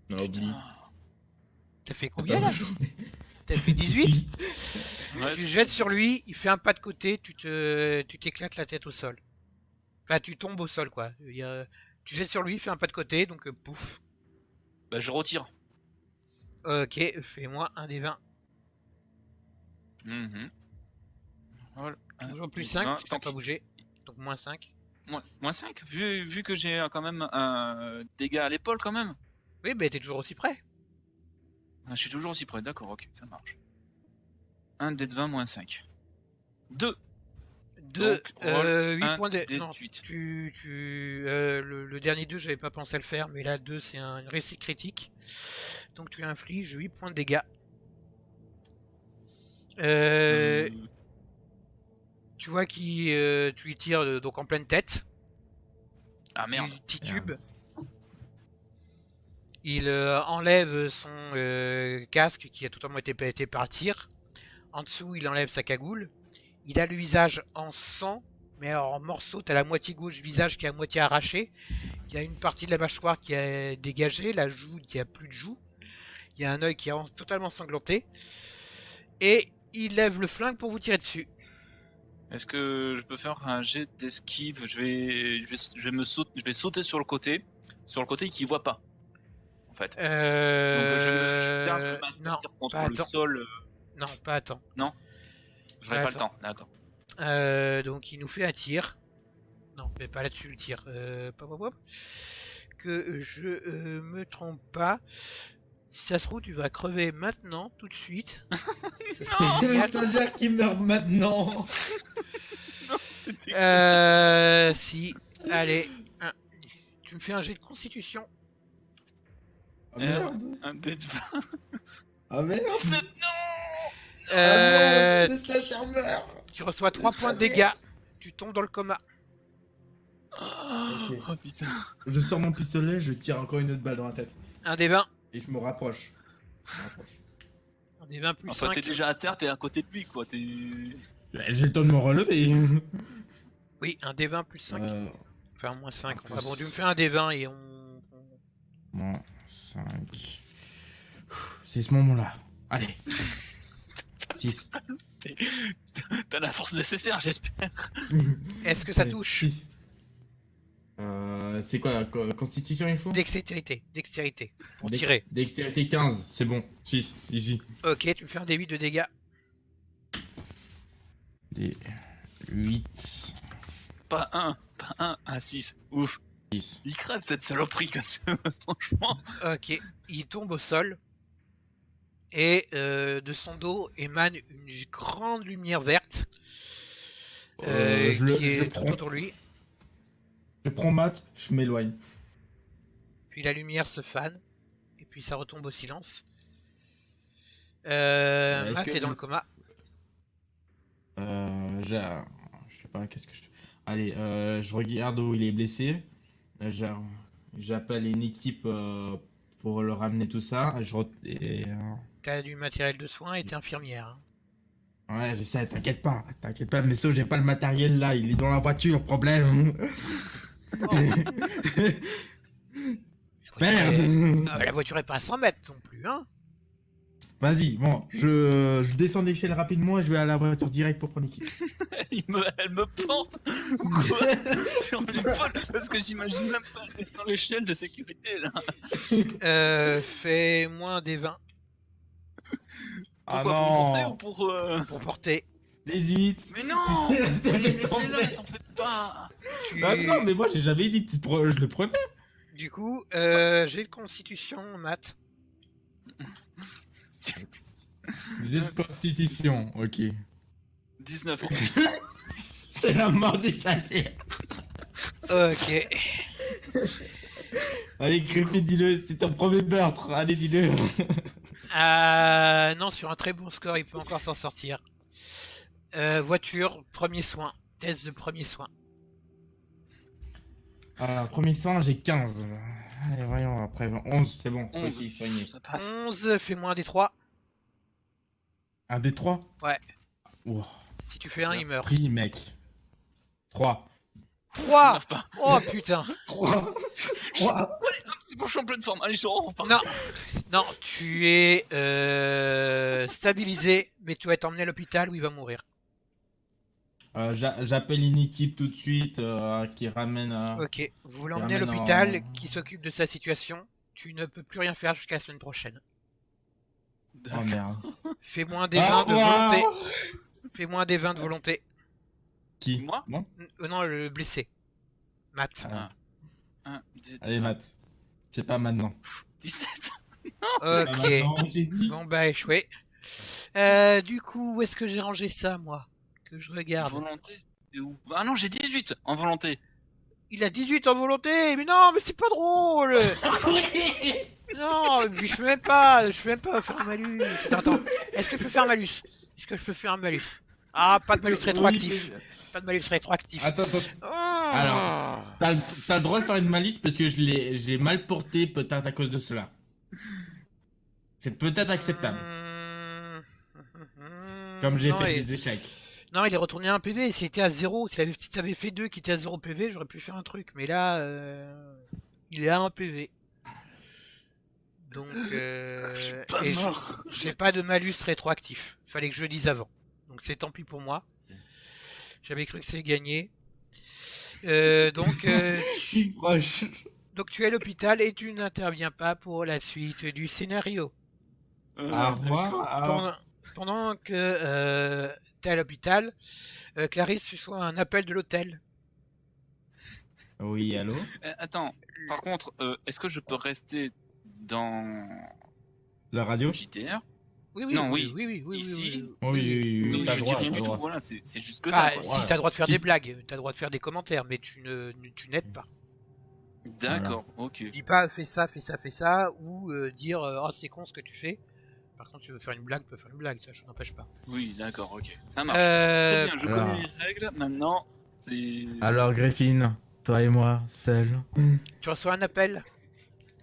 Non, oublie. T'as fait combien là? T'as fait 18? 18. Ouais, Tu c'est- jettes sur lui, il fait un pas de côté, tu t'éclates la tête au sol. Enfin, tu tombes au sol quoi. Je veux dire, tu jettes sur lui, il fait un pas de côté, donc pouf. Bah, je retire. Ok, fais-moi un des 20. Mhm. Roll 1 Toujours plus D20, 5, parce que t'as tant pas qu'il- bougé. Donc moins 5. Moins 5, vu que j'ai quand même un dégât à l'épaule quand même. Oui, bah t'es toujours aussi près. Ah, je suis toujours aussi près, d'accord, ok, ça marche. 1 dé de 20 moins 5. 2. 2, Donc, roll 8 un points de... dé de Non, 8. le dernier 2, j'avais pas pensé à le faire, mais là, 2, c'est une réussite critique. Donc tu infliges 8 points de dégâts. Tu vois qu'il tu lui tires donc en pleine tête. Ah merde. Il titube. Il enlève son casque qui a totalement été pété par tir. En dessous, il enlève sa cagoule. Il a le visage en sang, mais alors en morceaux. T'as la moitié gauche du visage qui est à moitié arrachée. Il y a une partie de la mâchoire qui est dégagée, la joue qui a plus de joue. Il y a un œil qui est totalement sanglanté. Et il lève le flingue pour vous tirer dessus. Est-ce que je peux faire un jet d'esquive? Je vais sauter sur le côté qui voit pas. En fait. Donc je garde ma non, tire contre pas le attends. sol. Non, pas à temps. J'aurai pas le temps, d'accord. Donc il nous fait un tir. Non, mais pas là-dessus le tir. Pop, pop, pop. Que je me trompe pas. Si ça se trouve, tu vas crever maintenant, tout de suite. Ça serait C'est le génial. stagiaire qui meurt maintenant. Si. Allez. Tu me fais un jet de constitution. Ah merde. Un dé de 20. Ah merde. 17, non. Ah Euh, non, le stagiaire meurt. tu reçois 3 points de dégâts. Tu tombes dans le coma. Ok. Oh putain. Je sors mon pistolet, je tire encore une autre balle dans la tête. Un des 20. Et je me rapproche. Je me rapproche. Un des 20 plus Enfin, 5. t'es déjà à terre, t'es à côté de lui, quoi. T'es. J'ai le temps de me relever. Oui, un des 20 plus 5. Euh, Enfin, moins 5. plus- Enfin bon, tu me fais un des 20 et on... Moins 5. C'est ce moment-là. Allez. 6. T'as la force nécessaire, j'espère. Est-ce que ça touche? 6. C'est quoi la constitution il faut? Dextérité. Dextérité. Pour Dex- tirer. Dextérité 15, c'est bon. 6, easy. Ok, tu me fais un des 8 de dégâts. Des 8, Pas un 6. Ouf. 10. Il crève cette saloperie, casse. Franchement. Ok, il tombe au sol. Et de son dos émane une grande lumière verte. Qui est tout autour de lui. Je prends Matt, je m'éloigne. Puis la lumière se fane. Et puis ça retombe au silence. Est-ce Matt que- est dans le coma. Je sais pas, qu'est-ce que je... Allez, je regarde où il est blessé. J'appelle une équipe pour le ramener tout ça. T'as du matériel de soins et t'es infirmière. Hein. Ouais, je sais, t'inquiète pas, mais sauf j'ai pas le matériel là, il est dans la voiture, problème. Oh. Merde. La voiture est pas à 100 mètres non plus, hein. Vas-y, bon, je descends l'échelle rapidement et je vais à la voiture direct pour prendre l'équipe. Elle me porte ou quoi sur l'épaule parce que j'imagine même pas elle descend l'échelle de sécurité là. Fais-moi des 20 Ah Pourquoi pour me porter ou pour pour porter. 18. Mais non. Laissez-la, t'en fais pas. Tu... Bah non, mais moi j'ai jamais dit je le prenais. Du coup, j'ai de constitution, Matt. J'ai de constitution, ok. 19. C'est la mort du stagiaire. Ok. Allez, Griffith, dis-le, c'est ton premier meurtre. Allez, dis-le. Non, sur un très bon score, il peut encore s'en sortir. Voiture, premier soin. Test de premier soin. Premier soin, j'ai 15. Allez, voyons, après 11, c'est bon. 11. Aussi, soigné. Ça passe. 11, fais-moi un des 3. Un des 3. Ouais. Wow. Si tu fais un, il meurt. Pris, mec. 3. 3 Meurs pas. Oh putain. 3. 3. C'est pour que je suis en pleine forme. Allez, on repart. Non. Non, tu es stabilisé, mais tu vas être emmené à l'hôpital où il va mourir. J'appelle une équipe tout de suite qui ramène. Ok, vous l'emmenez à ramène l'hôpital, en- qui s'occupe de sa situation. Tu ne peux plus rien faire jusqu'à la semaine prochaine. Oh merde. Fais-moi un des Au 20 de revoir. volonté. Fais-moi un des 20 de volonté. Qui? Moi Bon. Non, le blessé. Matt. Ah. 1, 2, Allez, Matt. C'est pas maintenant. 17. C'est pas Ok. maintenant, j'ai dit. Bon bah échoué. Du coup, où est-ce que j'ai rangé ça, moi? Que je regarde. Volonté, c'est où? Ah non, j'ai 18 en volonté. Il a 18 en volonté, mais non, mais c'est pas drôle. Non, puis je peux même pas faire un malus. Attends, est-ce que je peux faire un malus? Est-ce que je peux faire un malus? Ah, pas de malus rétroactif. Pas de malus rétroactif. Attends. Alors, t'as le droit de faire une malice parce que j'ai mal porté peut-être à cause de cela. C'est peut-être acceptable. Comme j'ai Non, fait et- des échecs. Non, il est retourné à un PV. S'il était à 0, si t'avais fait 2 qui étaient à 0 PV, j'aurais pu faire un truc. Mais là, il est à 1 PV. Donc, Pas et mort. j'ai pas de malus rétroactif. Fallait que je le dise avant. Donc c'est tant pis pour moi. J'avais cru que c'est gagné. Donc, Si proche. donc tu es à l'hôpital et tu n'interviens pas pour la suite du scénario. Au revoir. Pendant- Pendant que t'es à l'hôpital, Clarisse reçoit un appel de l'hôtel. Oui, allô? Attends, par contre, est-ce que je peux rester dans La radio? JTR? Oui, oui, Non, oui, oui. oui, oui, oui, Ici? Oui, oui, oui, Oui, t'as je dis droit, rien t'as du tout, droit. voilà, c'est juste que Ah, ça, quoi. si Ouais. t'as le droit de faire Si- des blagues, t'as le droit de faire des commentaires, mais tu n'aides pas. D'accord, ok. Dis pas fais ça, fais ça, fais ça, ou dire oh c'est con ce que tu fais. Par contre, si tu veux faire une blague, tu peux faire une blague, ça je n'empêche pas. Oui, d'accord, ok. Ça marche. Très bien, je alors- connais les règles, maintenant, c'est... Alors, Griffin, toi et moi, seuls. Tu reçois un appel.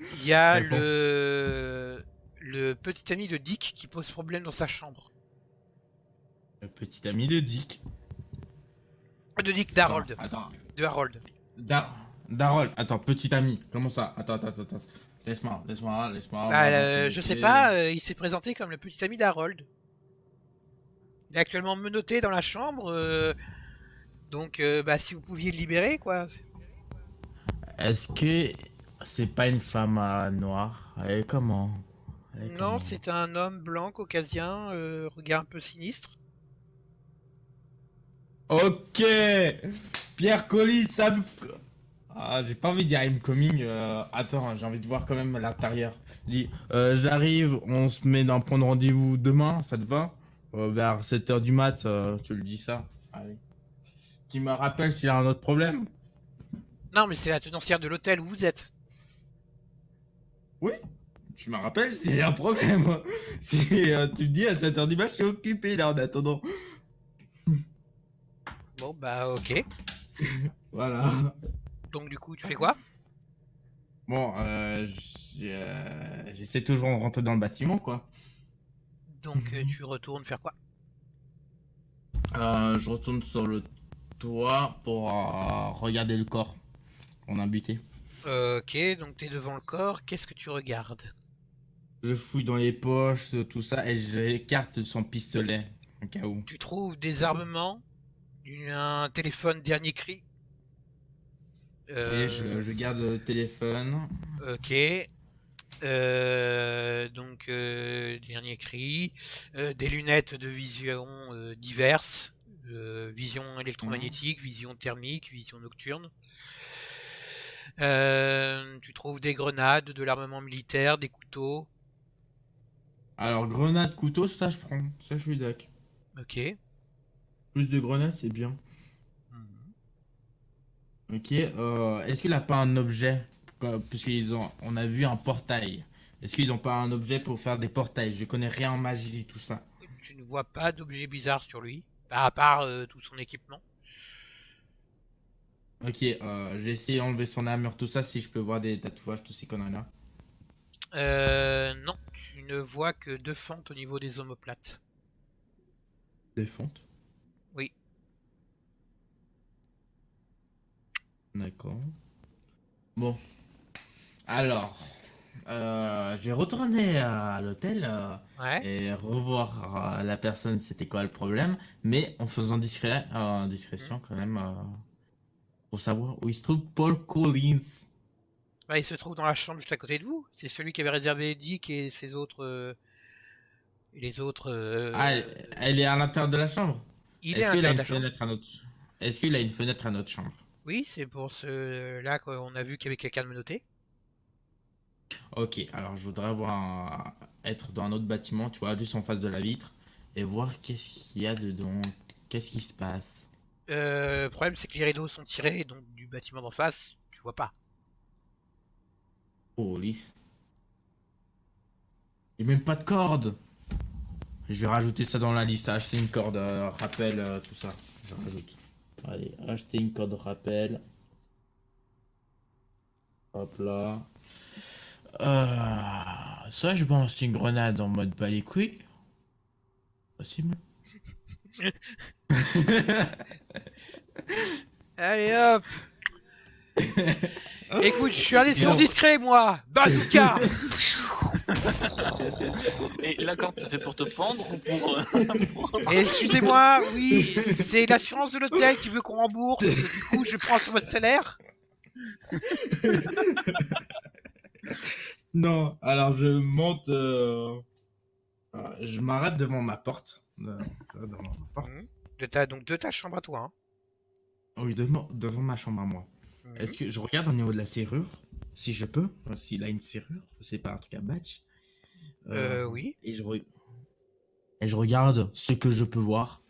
Il y a Réponds. le petit ami de Dick qui pose problème dans sa chambre. Le petit ami de Dick. De Dick, d'Harold. Attends. De Harold. Darol, attends, petit ami. Comment ça? Attends. Laisse-moi. Bah, je sais pas, il s'est présenté comme le petit ami d'Harold. Il est actuellement menotté dans la chambre, donc bah, si vous pouviez le libérer, quoi. Est-ce que c'est pas une femme noire? Elle est comment? Non, c'est un homme blanc caucasien, regard un peu sinistre. Ok! Pierre Colline, ça... Ah, j'ai pas envie de dire I'm coming. Attends, j'ai envie de voir quand même l'intérieur. Dis, j'arrive, on se met dans prendre rendez-vous demain, ça te va? Vers 7h du mat, tu le dis ça. Allez. Tu me rappelles s'il y a un autre problème? Non, mais c'est la tenancière de l'hôtel où vous êtes. Oui. Tu me rappelles s'il y a un problème. Si tu me dis à 7h du mat, je suis occupé là en attendant. Bon, bah ok. Voilà. Donc du coup, tu fais quoi? Bon, j'essaie toujours de rentrer dans le bâtiment, quoi. Donc tu retournes faire quoi? Je retourne sur le toit pour regarder le corps qu'on a buté. Ok, donc t'es devant le corps, qu'est-ce que tu regardes? Je fouille dans les poches, tout ça, et j'écarte son pistolet, au cas où. Tu trouves des armements, un téléphone dernier cri. Et je garde le téléphone. Ok. Donc dernier cri, des lunettes de vision diverses, vision électromagnétique, vision thermique, vision nocturne. Tu trouves des grenades, de l'armement militaire, des couteaux. Alors, grenade, couteau, ça je prends. Ça, je suis d'accord. Ok. Plus de grenades, c'est bien. Ok, est-ce qu'il a pas un objet? On a vu un portail. Est-ce qu'ils ont pas un objet pour faire des portails? Je connais rien en magie et tout ça. Tu ne vois pas d'objet bizarre sur lui, à part tout son équipement. Ok, j'ai essayé d'enlever son armure, tout ça, si je peux voir des tatouages, tous ces conneries-là. Non, tu ne vois que 2 fentes au niveau des omoplates. Des fontes? Oui. D'accord. Bon. Alors, je vais retourner à l'hôtel Ouais. et revoir la personne, c'était quoi le problème, mais en faisant discrétion quand même, pour savoir où il se trouve Paul Collins. Bah, il se trouve dans la chambre juste à côté de vous. C'est celui qui avait réservé Dick et ses autres. Et les autres. Ah, elle est à l'intérieur de la chambre? Il est Est-ce à qu'il a l'intérieur une de la chambre. fenêtre à notre... Est-ce qu'il a une fenêtre à notre chambre? Oui, c'est pour ceux-là qu'on a vu qu'il y avait quelqu'un de menotté. Ok, alors je voudrais être dans un autre bâtiment, tu vois, juste en face de la vitre, et voir qu'est-ce qu'il y a dedans, qu'est-ce qui se passe. Le problème, c'est que les rideaux sont tirés, donc du bâtiment d'en face, tu vois pas. Oh, lisse. J'ai même pas de corde. Je vais rajouter ça dans la liste, acheter une corde, rappel, tout ça. Je rajoute. Allez, acheter une corde rappel. Hop là. Ça, je pense une grenade en mode bas les couilles. Possible. Allez hop. Écoute, je suis un espion discret, moi. Bazooka. Et la corde, ça fait pour te pendre ou pour... Excusez-moi, oui, c'est l'assurance de l'hôtel qui veut qu'on rembourse. Et du coup, je prends sur votre salaire. Non, alors je monte Je m'arrête devant ma porte. Devant ma porte. Mhm. Donc de ta chambre à toi. Hein. Oui, devant ma chambre à moi. Mhm. Est-ce que je regarde au niveau de la serrure, si je peux, s'il a une serrure, c'est pas un truc à badge. Oui. Et je regarde ce que je peux voir.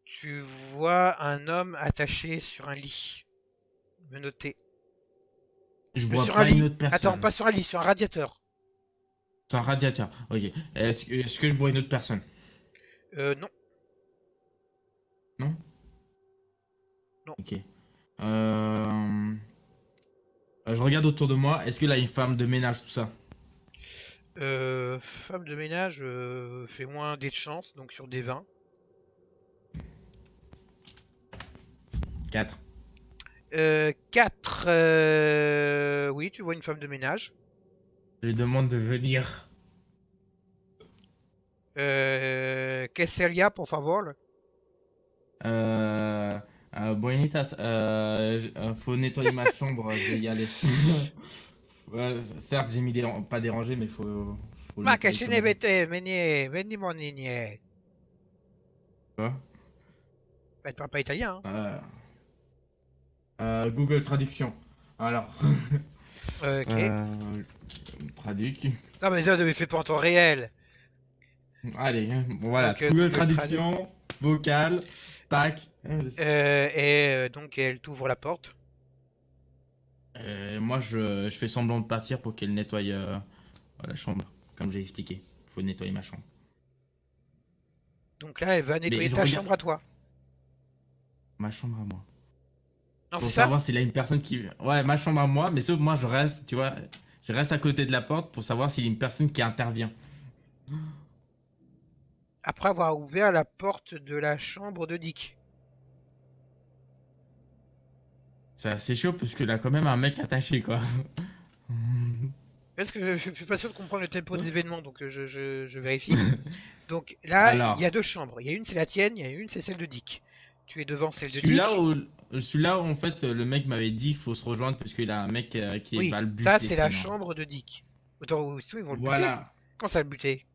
Tu vois un homme attaché sur un lit. Menotté. Je vois Sur un pas une lit. autre personne. Attends, pas sur un lit, sur un radiateur. C'est un radiateur. Ok. Est-ce que je vois une autre personne? Non. Non? Non. Ok. Je regarde autour de moi. Est-ce que là, il y a une femme de ménage, tout ça? Femme de ménage fait moins des chances, donc sur des 20. 4. 4. Oui, tu vois une femme de ménage. Je lui demande de venir. Qu'est-ce qu'il y a, pour favor? Buenitas, faut nettoyer ma chambre, je vais y aller. Certes, j'ai mis pas dérangé, mais faut le Ma che nettoyer ce quand ne même. vete, veni mon nigne. Quoi? Bah, tu parles pas italien, hein. Google Traduction. Alors, Ok. traduc. Non, mais ça, fait pas en temps réel. Allez, bon, voilà. Donc, Google Google Traduction, vocal, tac. Donc, elle t'ouvre la porte. Moi, je fais semblant de partir pour qu'elle nettoie la chambre, comme j'ai expliqué. Faut nettoyer ma chambre. Donc là, elle va Mais nettoyer je ta regarde chambre à toi. ma chambre à moi. Non, Pour c'est ça? savoir s'il y a une personne qui... Ouais, ma chambre à moi, mais sauf moi, je reste, tu vois, je reste à côté de la porte pour savoir s'il y a une personne qui intervient. Après avoir ouvert la porte de la chambre de Dick. C'est assez chaud parce que là, quand même, un mec attaché, quoi. Parce que je suis pas sûr de comprendre le tempo des événements, donc je vérifie. Donc là, il y a Alors, deux chambres. Il y a une, c'est la tienne, il y a une, c'est celle de Dick. Tu es devant celle de Dick. celui-là où, en fait, le mec m'avait dit qu'il faut se rejoindre parce qu'il a un mec qui Oui, va le buter ça, c'est la sinon. chambre de Dick. Autant, sinon, ils vont le buter. Voilà. Quand ça le buter?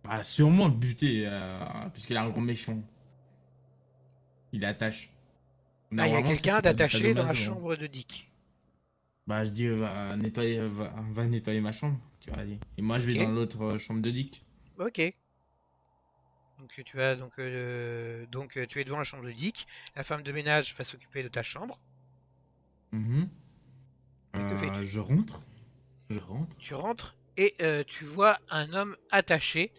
Bah, sûrement le buter, puisqu'il a un gros méchant. Il attache. Ah, il y a Normalement, ça, quelqu'un c'est pas du d'attaché dans la sadomaso, hein. chambre de Dick. Bah, je dis, va nettoyer ma chambre, tu vois. Et moi, je vais Ok, dans l'autre chambre de Dick. ok. Donc tu vas tu es devant la chambre de Dick. La femme de ménage va s'occuper de ta chambre. Mhm. Et que fais-tu? Je rentre. Je rentre. Tu rentres et tu vois un homme attaché.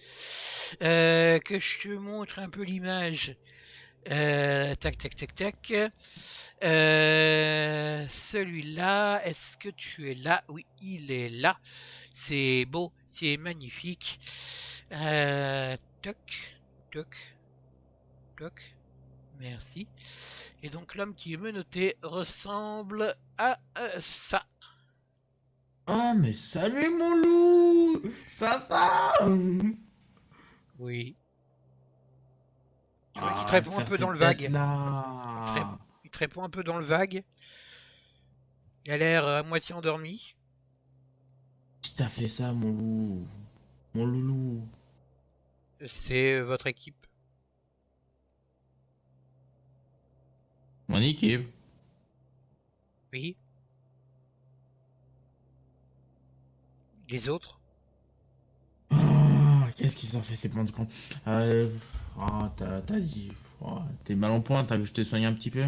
Que je te montre un peu l'image. Tac, tac, tac, tac. Celui-là, est-ce que tu es là? Oui, il est là. C'est beau, c'est magnifique. Toc, toc, toc. Merci. Et donc l'homme qui est menotté ressemble à ça. Oh, mais salut mon loup! Ça va? Oui. Tu vois qu'il te Arrête de répond un faire peu dans cette le tête vague. là. Il te répond un peu dans le vague. Il a l'air à moitié endormi. Qui t'a fait ça, mon loup? Mon loulou. C'est votre équipe. Mon équipe. Oui. Les autres. Qu'est-ce qu'ils ont fait ces bandes de cons? T'as dit. T'es mal en point, t'as vu que je te soigne un petit peu?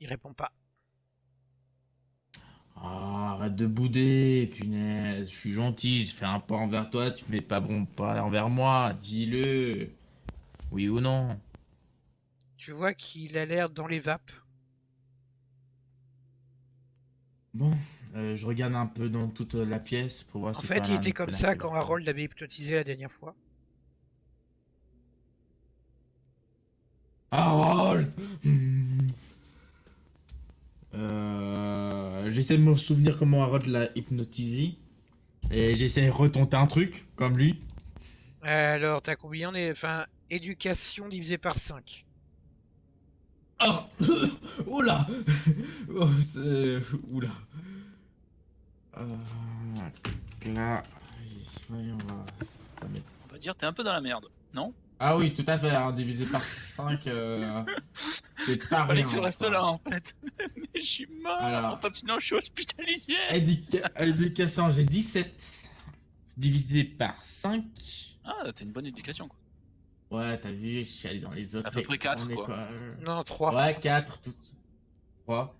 Il répond pas. Arrête de bouder, punaise. Je suis gentil, je fais un pas envers toi, tu fais pas bon pas envers moi. Dis-le. Oui ou non? Tu vois qu'il a l'air dans les vapes. Bon, je regarde un peu dans toute la pièce pour voir En si fait, il pas un était autre comme connard ça qui quand l'a fait. Harold l'avait hypnotisé la dernière fois. Harold! J'essaie de me souvenir comment Harold l'a hypnotisé. Et j'essaie de retenter un truc, comme lui. Alors, t'as combien Enfin, éducation divisé par 5. Oh! Oula! Oh, oula. là, voyons voir. Ça met- On va dire t'es un peu dans la merde, non? Ah oui, tout à fait, hein, divisé par 5, c'est pas Fallait rien. que je reste quoi. là en fait. Mais je suis mort. Alors. Enfin, sinon je suis hospitalisé. Éducation, j'ai 17. Divisé par 5. Ah, t'as une bonne éducation quoi. Ouais, t'as vu, je suis allé dans les autres. À peu près 4, en quoi. école. Non, 3. Ouais, 4. 3.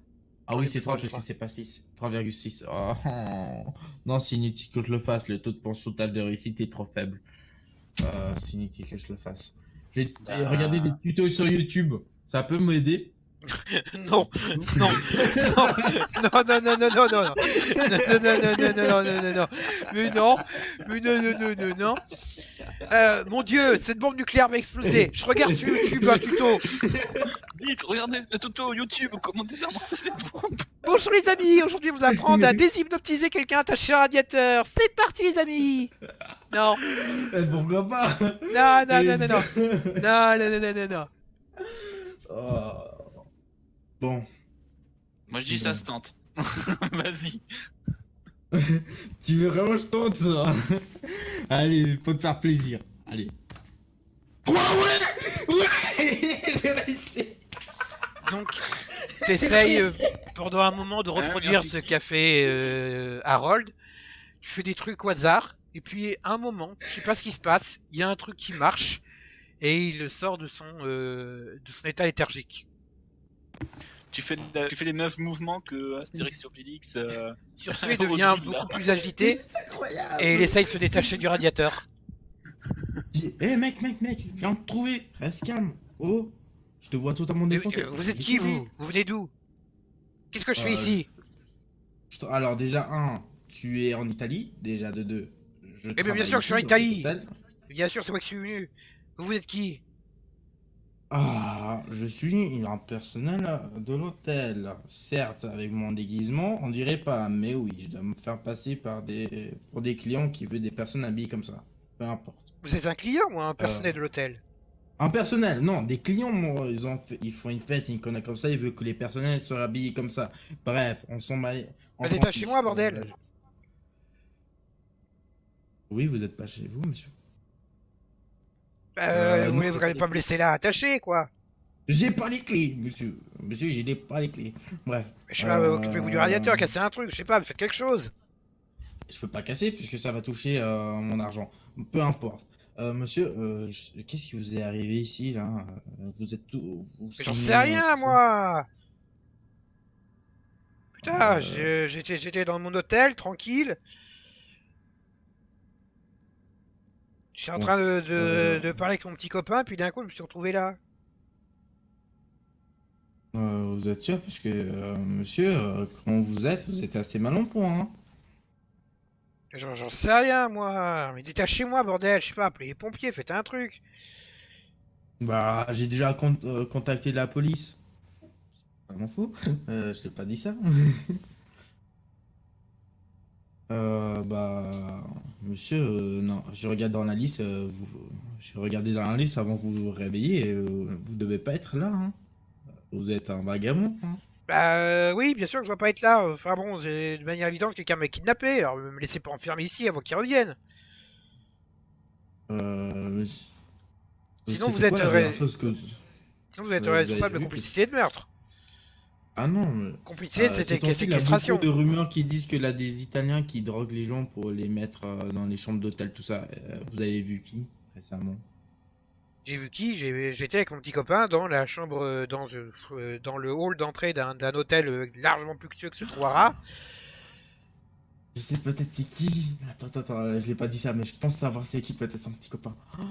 Ah On oui, est c'est plus 3 proche, parce que je c'est pas 6. 3,6. Oh. Non, c'est inutile que je le fasse. Le taux de pourcentage de réussite est trop faible. C'est inutile que je le fasse. J'ai regardé des tutos sur YouTube. Ça peut m'aider. Non, non, non, non, non, non, non, non, non, non, non, non, non, non, non, non, non, non, mais non, mais non, non, non, non, non. Mon Dieu, cette bombe nucléaire va exploser. Je regarde sur YouTube un tuto. Vite, regardez le tuto YouTube, comment désamorcer cette bombe. Bonjour les amis, aujourd'hui vous apprendre à déshypnotiser quelqu'un attaché à un radiateur. C'est parti les amis. Non, Pourquoi pas? non, non, non, non, non, non, non, non, non, non, non. Oh. Bon. Moi je dis ça se tente. Vas-y. Tu veux vraiment que je tente ça? Allez, faut te faire plaisir. Allez. Ouais, j'ai réussi. Donc, t'essayes pendant un moment de reproduire merci. ce qu'a fait Harold. Tu fais des trucs au hasard, et puis à un moment, je sais pas ce qui se passe, il y a un truc qui marche, et il sort de son état léthargique. Tu fais les 9 mouvements que Astérix et Obélix. Sur ce, il devient Au-dessus, là. beaucoup plus agité, C'est incroyable. et il essaye de se détacher du radiateur. Eh mec, viens te trouver. Reste calme. Oh, je te vois totalement Mais, défoncé. vous êtes qui, vous venez d'où? Qu'est-ce que je fais ici? Alors déjà, tu es en Italie. Déjà de 2. Eh bien, bien sûr que je suis en Italie. Bien sûr, c'est moi qui suis venu. Vous êtes qui? Ah, je suis un personnel de l'hôtel. Certes, avec mon déguisement, on dirait pas, mais oui, je dois me faire passer pour des clients qui veulent des personnes habillées comme ça. Peu importe. Vous êtes un client ou un personnel de l'hôtel? Un personnel, non, des clients, moi, ils font une fête, une connerie comme ça, ils veulent que les personnels soient habillés comme ça. Bref, on s'en mêle. Vous êtes pas chez moi, bordel. Oui, vous êtes pas chez vous, monsieur. Vous non, voulez quand même pas me laisser là attaché, quoi. J'ai pas les clés, monsieur. Monsieur, j'ai pas les clés. Bref. Je sais pas, occupez-vous du radiateur, cassez un truc, je sais pas, faites quelque chose. Je peux pas casser puisque ça va toucher mon argent. Peu importe. Monsieur, qu'est-ce qui vous est arrivé ici là? Vous êtes tout. Mais j'en sais rien, moi. Putain, Euh, j'étais dans mon hôtel, tranquille. Je suis en Bon, train de parler avec mon petit copain, puis d'un coup, je me suis retrouvé là. vous êtes sûr? Parce que, monsieur, quand vous êtes assez mal en point, hein. J'en sais rien, moi. Mais détachez moi, bordel, je sais pas, appelez les pompiers, faites un truc. Bah, j'ai déjà contacté la police. Ça m'en fout. Je t'ai pas dit ça. Bah, monsieur, non, je regarde dans la liste. J'ai regardé dans la liste avant que vous vous réveilliez. Vous devez pas être là, hein. Vous êtes un vagabond, hein. Bah oui, bien sûr que je dois pas être là. Enfin bon, c'est de manière évidente, quelqu'un m'a kidnappé, alors me laissez pas enfermer ici avant qu'il revienne. Euh, Sinon, c'était quoi la dernière chose que... Sinon vous êtes Vous avez responsable de vu complicité et de meurtre. Ah non, mais... Complicité, c'était ces temps-ci, il y a séquestration. beaucoup de rumeurs qui disent que là, des Italiens qui droguent les gens pour les mettre dans les chambres d'hôtel, tout ça. Vous avez vu qui récemment? J'ai vu qui? J'étais avec mon petit copain dans la chambre, dans le hall d'entrée d'un hôtel largement plus luxueux que ce Troara. Je sais peut-être c'est qui. Attends, je l'ai pas dit ça, mais je pense savoir c'est qui, peut-être son petit copain. Oh,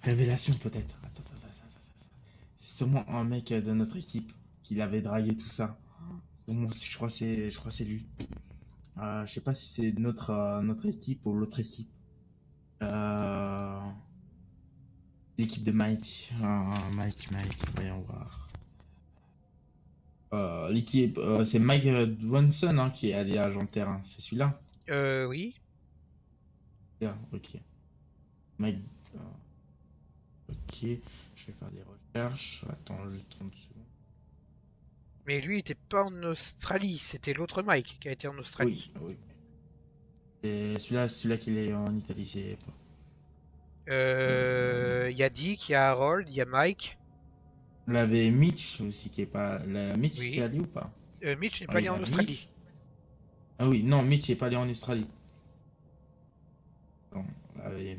révélation peut-être. Attends. C'est sûrement un mec de notre équipe qui l'avait dragué tout ça. Sûrement, je crois que c'est lui. Je sais pas si c'est notre équipe ou l'autre équipe. L'équipe de Mike. Mike, voyons voir. L'équipe, c'est Mike Dwanson hein, qui est allé à Jean Terrain. C'est celui-là? Oui. Yeah, ok. Mike. Ok, je vais faire des recherches. Attends juste 30 secondes. Mais lui, il était pas en Australie, c'était l'autre Mike qui a été en Australie. Oui. C'est celui-là qui est en Italie, c'est pas. Il y a Dick, il y a Harold, il y a Mike. Vous l'avez Mitch aussi qui est pas. Mitch qui est Oui. allé ou pas? Mitch n'est Ah, pas il allé y en a Australie. Mitch. Ah oui, non, Mitch n'est pas allé en Australie. Non, avait-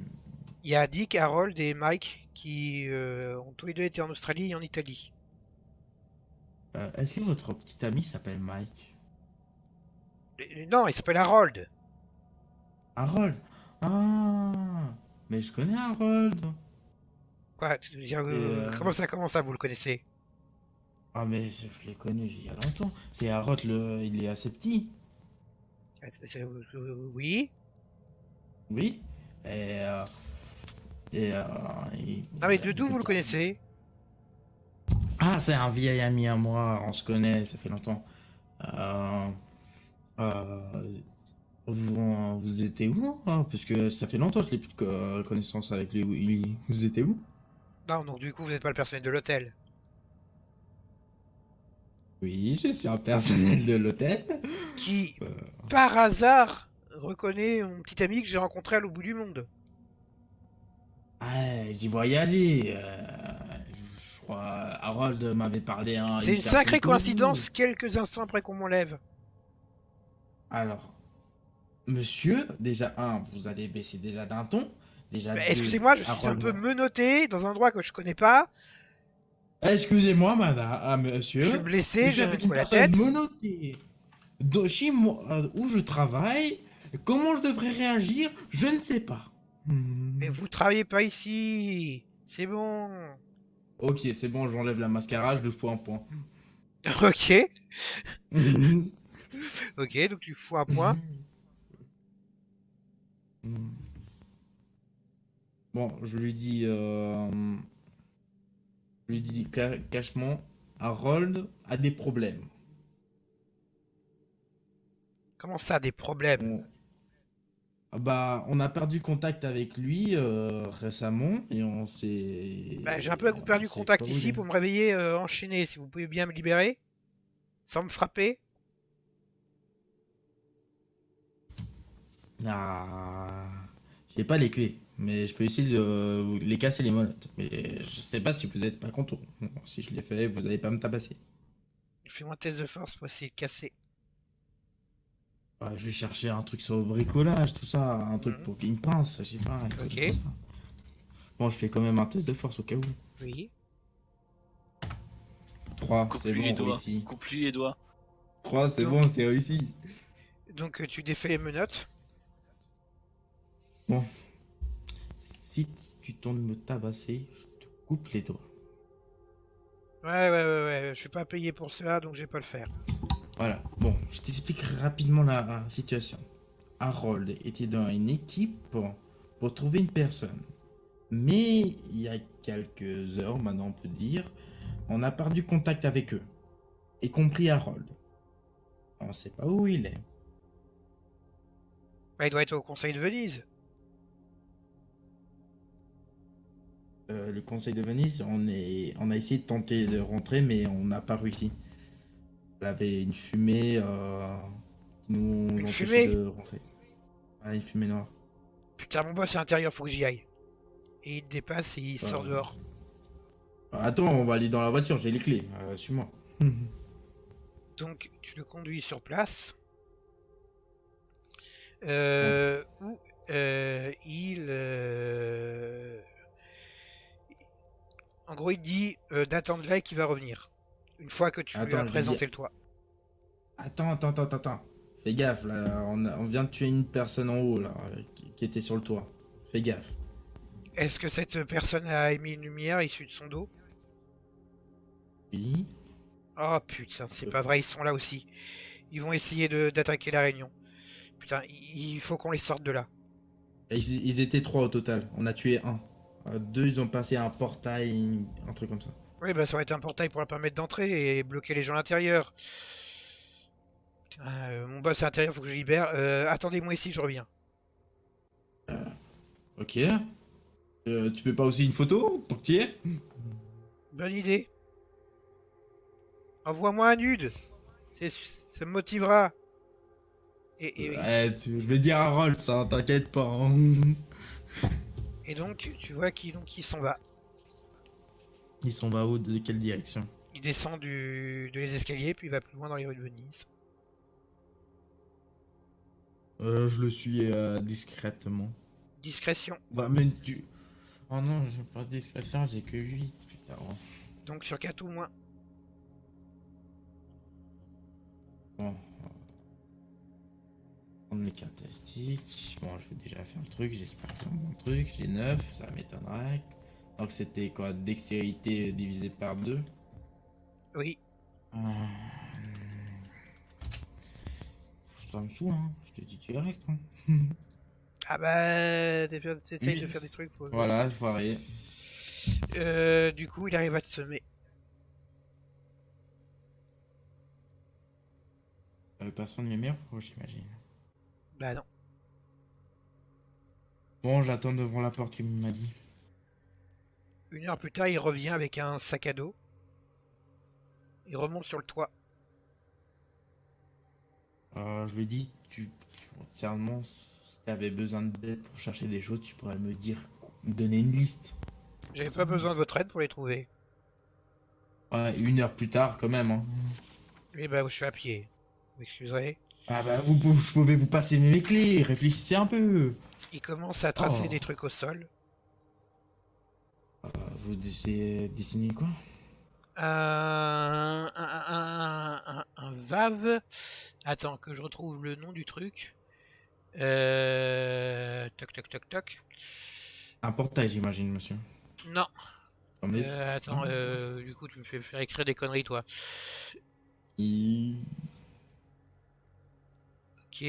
Il y a Dick, Harold et Mike qui ont tous les deux été en Australie et en Italie. Est-ce que votre petit ami s'appelle Mike? Non, il s'appelle Harold. Harold? Ah, mais je connais Harold. Quoi, tu veux dire, Et, comment ça, vous le connaissez? Ah, mais je l'ai connu il y a longtemps. C'est Harold, il est assez petit. Oui. Oui. Et, euh, et Non, mais il a de d'où vous le beaucoup de- connaissez? Ah, c'est un vieil ami à moi. On se connaît, ça fait longtemps. Euh, euh, vous étiez où, hein? Parce que ça fait longtemps que je n'ai plus de connaissance avec lui. Vous étiez où? Non, donc du coup, vous n'êtes pas le personnel de l'hôtel. Oui, je suis un personnel de l'hôtel. Qui, Euh, par hasard, reconnaît mon petit ami que j'ai rencontré à l'autre bout du monde. J'ai voyagé. Je crois Harold m'avait parlé à C'est une une personne sacrée comme coïncidence vous. quelques instants après qu'on m'enlève. Alors, monsieur, déjà, un, vous allez baisser déjà d'un ton. Déjà, Bah, deux, excusez-moi, je suis un Harold. peu menotté dans un endroit que je connais pas. Excusez-moi, madame, Je suis monsieur. Je blessé, suis j'ai un avec une coup à la personne tête. menottée. Chez moi, où je travaille. Comment je devrais réagir? Je ne sais pas. Mais vous travaillez pas ici. C'est bon. Ok, c'est bon, j'enlève la mascara, je le fous un point. Ok. Ok, donc tu fous un point. Bon, je lui dis cachement, Harold a des problèmes. Comment ça, des problèmes? On, on a perdu contact avec lui récemment et Bah, j'ai un peu on perdu sait pas contact où il ici est. pour me réveiller enchaîné. Si vous pouvez bien me libérer, sans me frapper. Ah, j'ai pas les clés, mais je peux essayer de les casser les menottes. Mais je sais pas si vous êtes pas content. Bon, si je l'ai fait, vous allez pas me tabasser. Fais-moi un test de force pour essayer de casser. Je vais chercher un truc sur le bricolage, tout ça, un truc Mhm. pour qu'il me pince, je sais pas, un truc comme Ok. ça. Bon, je fais quand même un test de force au cas où. Oui. 3, c'est Coupe-lui les bon, doigts. réussi. Coupe-lui les doigts. 3, c'est Donc, bon, c'est réussi. tu défais les menottes. Bon, si tu tentes de me tabasser, je te coupe les doigts. Ouais. Je suis pas payé pour cela, donc je vais pas le faire. Voilà, bon, je t'explique rapidement la situation. Harold était dans une équipe pour trouver une personne. Mais il y a quelques heures, maintenant on peut dire, on a perdu contact avec eux. Y compris Harold. On sait pas où il est. Bah, il doit être au Conseil de Venise. Le conseil de Venise, on a essayé de tenter de rentrer, mais on n'a pas réussi. Il y avait une fumée qui nous Une empêchait fumée? de rentrer. Ah, une fumée noire. Putain, mon boss est à l'intérieur, faut que j'y aille. Et il dépasse et il sort Euh, dehors. Attends, on va aller dans la voiture, j'ai les clés. Suis-moi. Donc, tu le conduis sur place. Bon. Où en gros, il dit d'attendre là et qu'il va revenir. Une fois que tu lui as Attends, je lui dis. présenté le toit. Attends. Fais gaffe, là, on vient de tuer une personne en haut, là, qui était sur le toit. Fais gaffe. Est-ce que cette personne a émis une lumière issue de son dos? Oui. Oh putain, c'est pas vrai, ils sont là aussi. Ils vont essayer d'attaquer la Réunion. Putain, il faut qu'on les sorte de là. Et ils étaient 3 au total. On a tué un. 2, ils ont passé un portail, un truc comme ça. Oui, bah ça va être un portail pour leur permettre d'entrer et bloquer les gens à l'intérieur. Putain, mon boss à l'intérieur, faut que je libère. Attendez-moi ici, je reviens. Ok. Tu fais pas aussi une photo tant que tu y es? Bonne idée. Envoie-moi un nude. Ça me motivera. Et, Je vais dire à Rolls, ça, t'inquiète pas. Hein. et donc, tu vois qu'il s'en va. Ils sont va où? De quelle direction? Il descend de les escaliers, puis il va plus loin dans les rues de Venise. Je le suis discrètement. Discrétion. Bah, mais tu. Oh non, j'ai pas de discrétion, j'ai que 8, putain. Donc sur 4 ou moins. Bon. Prendre mes caractéristiques. Bon, je vais déjà faire le truc, j'espère faire mon truc. J'ai 9, ça m'étonnerait. Donc c'était quoi? Dextérité divisé par 2. Oui. Ça me saoule, hein. Je te dis direct. Hein. Ah bah, t'essayes de faire des trucs. Voilà, foiré. Du coup, il arrive à te semer. Passons de mes meilleurs pros, j'imagine. Bah non. Bon, j'attends devant la porte qu'il m'a dit. 1 heure plus tard, il revient avec un sac à dos. Il remonte sur le toit. Je lui ai dit, sérieusement, si t'avais besoin d'aide pour chercher des choses, tu pourrais me dire, me donner une liste. J'avais pas besoin de votre aide pour les trouver. Ouais, 1 heure plus tard, quand même. Hein. Eh bah, je suis à pied. Vous m'excuserez. Ah bah, je pouvais vous passer mes clés, réfléchissez un peu. Il commence à tracer Oh. des trucs au sol. Vous dessinez quoi? Un VAV. Attends, que je retrouve le nom du truc. Toc, toc, toc, toc. Un portail, j'imagine, monsieur. Non. Comme les... Attends, du coup, tu me fais faire écrire des conneries, toi. Il- Ok.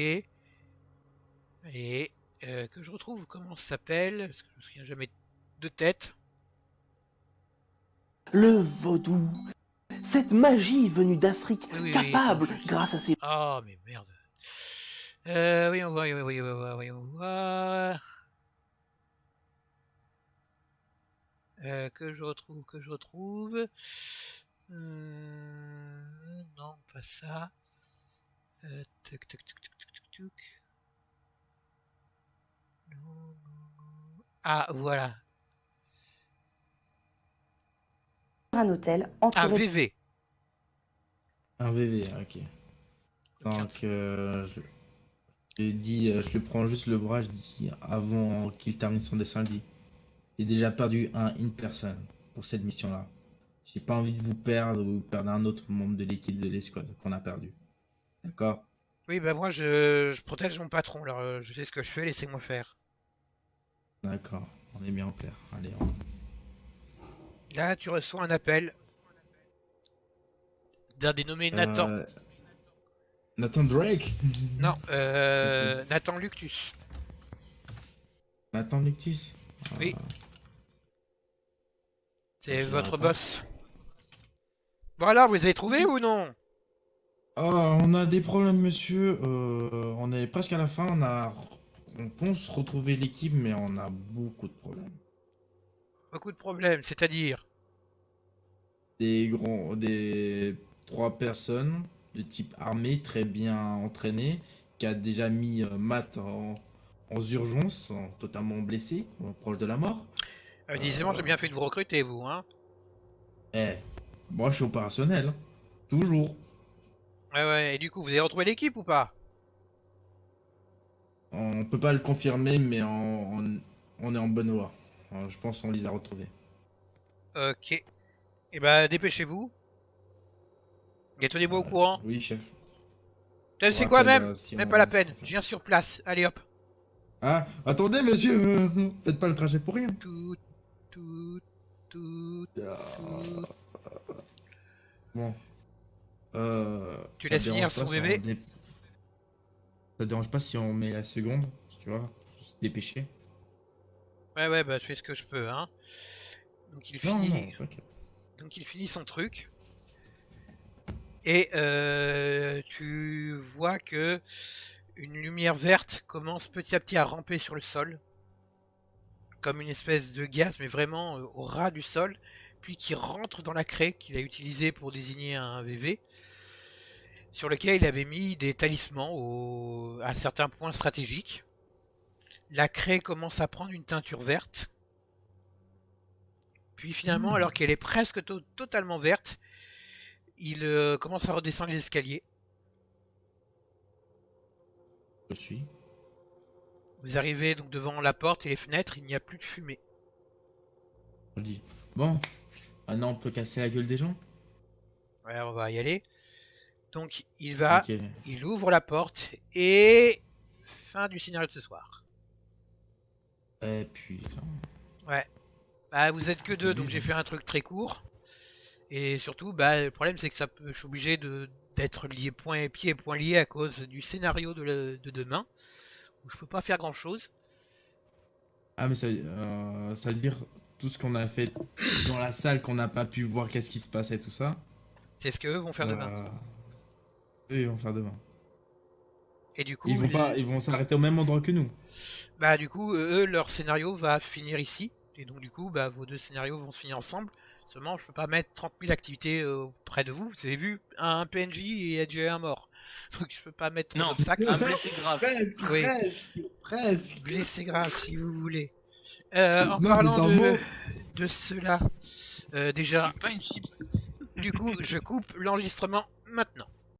Allez. Que je retrouve comment ça s'appelle. Parce que je me souviens jamais de tête. Le vaudou, cette magie venue d'Afrique, Oui, capable, attends, grâce à ses Oh, mais merde. Oui, on voit, oui, on voit. Que je retrouve. Non, pas ça. Tuc, tuc, tuc, tuc, tuc, tuc, tuc. Non. Ah, voilà. un hôtel Un entouré VV. Un VV, ok. Donc, Donc, je dis, je le prends juste le bras, je dis, avant qu'il termine son dessin, je dis, j'ai déjà perdu une personne pour cette mission-là. J'ai pas envie de vous perdre ou perdre un autre membre de l'équipe de l'escouade qu'on a perdu. D'accord? oui, bah moi je protège mon patron, alors je sais ce que je fais, laissez-moi faire. D'accord, on est bien en clair. Allez, Là, tu reçois un appel d'un dénommé Nathan. Nathan Drake? Non, Nathan Luctus. Nathan Luctis? Oui. C'est je votre l'aurais pas. boss. Bon alors, vous les avez trouvés ou non? On a des problèmes, monsieur. On est presque à la fin. On pense retrouver l'équipe, mais on a beaucoup de problèmes. Beaucoup de problèmes, c'est-à-dire? Des 3 personnes de type armé, très bien entraînées, qui a déjà mis Matt en urgence, totalement blessé, proche de la mort. Décidément, j'ai bien fait de vous recruter, vous, hein? Eh, moi je suis opérationnel, hein. Toujours. Ouais, et du coup, vous avez retrouvé l'équipe ou pas? On peut pas le confirmer, mais on est en bonne voie. Je pense qu'on les a retrouvés. Ok. Et bah, dépêchez-vous. Et tenez-moi au courant. Oui, chef. C'est vous quoi rappelle, même? si Même on- pas la peine. Je viens sur place. Allez hop. Ah, attendez, monsieur, faites pas le trajet pour rien. Tout, tout, tout. Bon. Tu Ça laisses te finir dérange pas son si bébé? Ça te dérange pas si on met la seconde, tu vois, se dépêcher. Ouais, bah, je fais ce que je peux, hein. Donc il Non, finit. non, t'inquiète. Donc il finit son truc. Et tu vois que une lumière verte commence petit à petit à ramper sur le sol. Comme une espèce de gaz, mais vraiment au ras du sol. Puis qui rentre dans la craie qu'il a utilisée pour désigner un VV. sur lequel il avait mis des talismans à certains points stratégiques. La craie commence à prendre une teinture verte. Puis finalement, alors qu'elle est presque totalement verte, il commence à redescendre les escaliers. Je suis. Vous arrivez donc devant la porte et les fenêtres, il n'y a plus de fumée. Je dis. Bon, maintenant on peut casser la gueule des gens. Ouais, on va y aller. Donc il Ok. il ouvre la porte et fin du scénario de ce soir. Putain. Ouais. Bah vous êtes que deux, donc Oui. j'ai fait un truc très court. Et surtout, bah le problème c'est que je suis obligé d'être lié pieds et poings liés à cause du scénario de demain, où je peux pas faire grand chose. Ah, mais ça veut dire tout ce qu'on a fait dans la salle, qu'on n'a pas pu voir qu'est-ce qui se passait, tout ça. C'est ce qu'eux vont faire demain. Eux, ils vont faire demain. Et du coup, Ils vont s'arrêter au même endroit que nous. bah du coup, eux, leur scénario va finir ici. Et donc du coup, bah vos deux scénarios vont se finir ensemble. Seulement, je peux pas mettre 30 000 activités près de vous. Vous avez vu, un PNJ et déjà un mort. Donc je peux pas mettre Non, d'obstacle. un blessé grave. Presque, Oui. presque. Blessé grave si vous voulez. Non, En mais parlant c'est un mot. de cela, déjà, Pas une chips. du coup, je coupe l'enregistrement maintenant.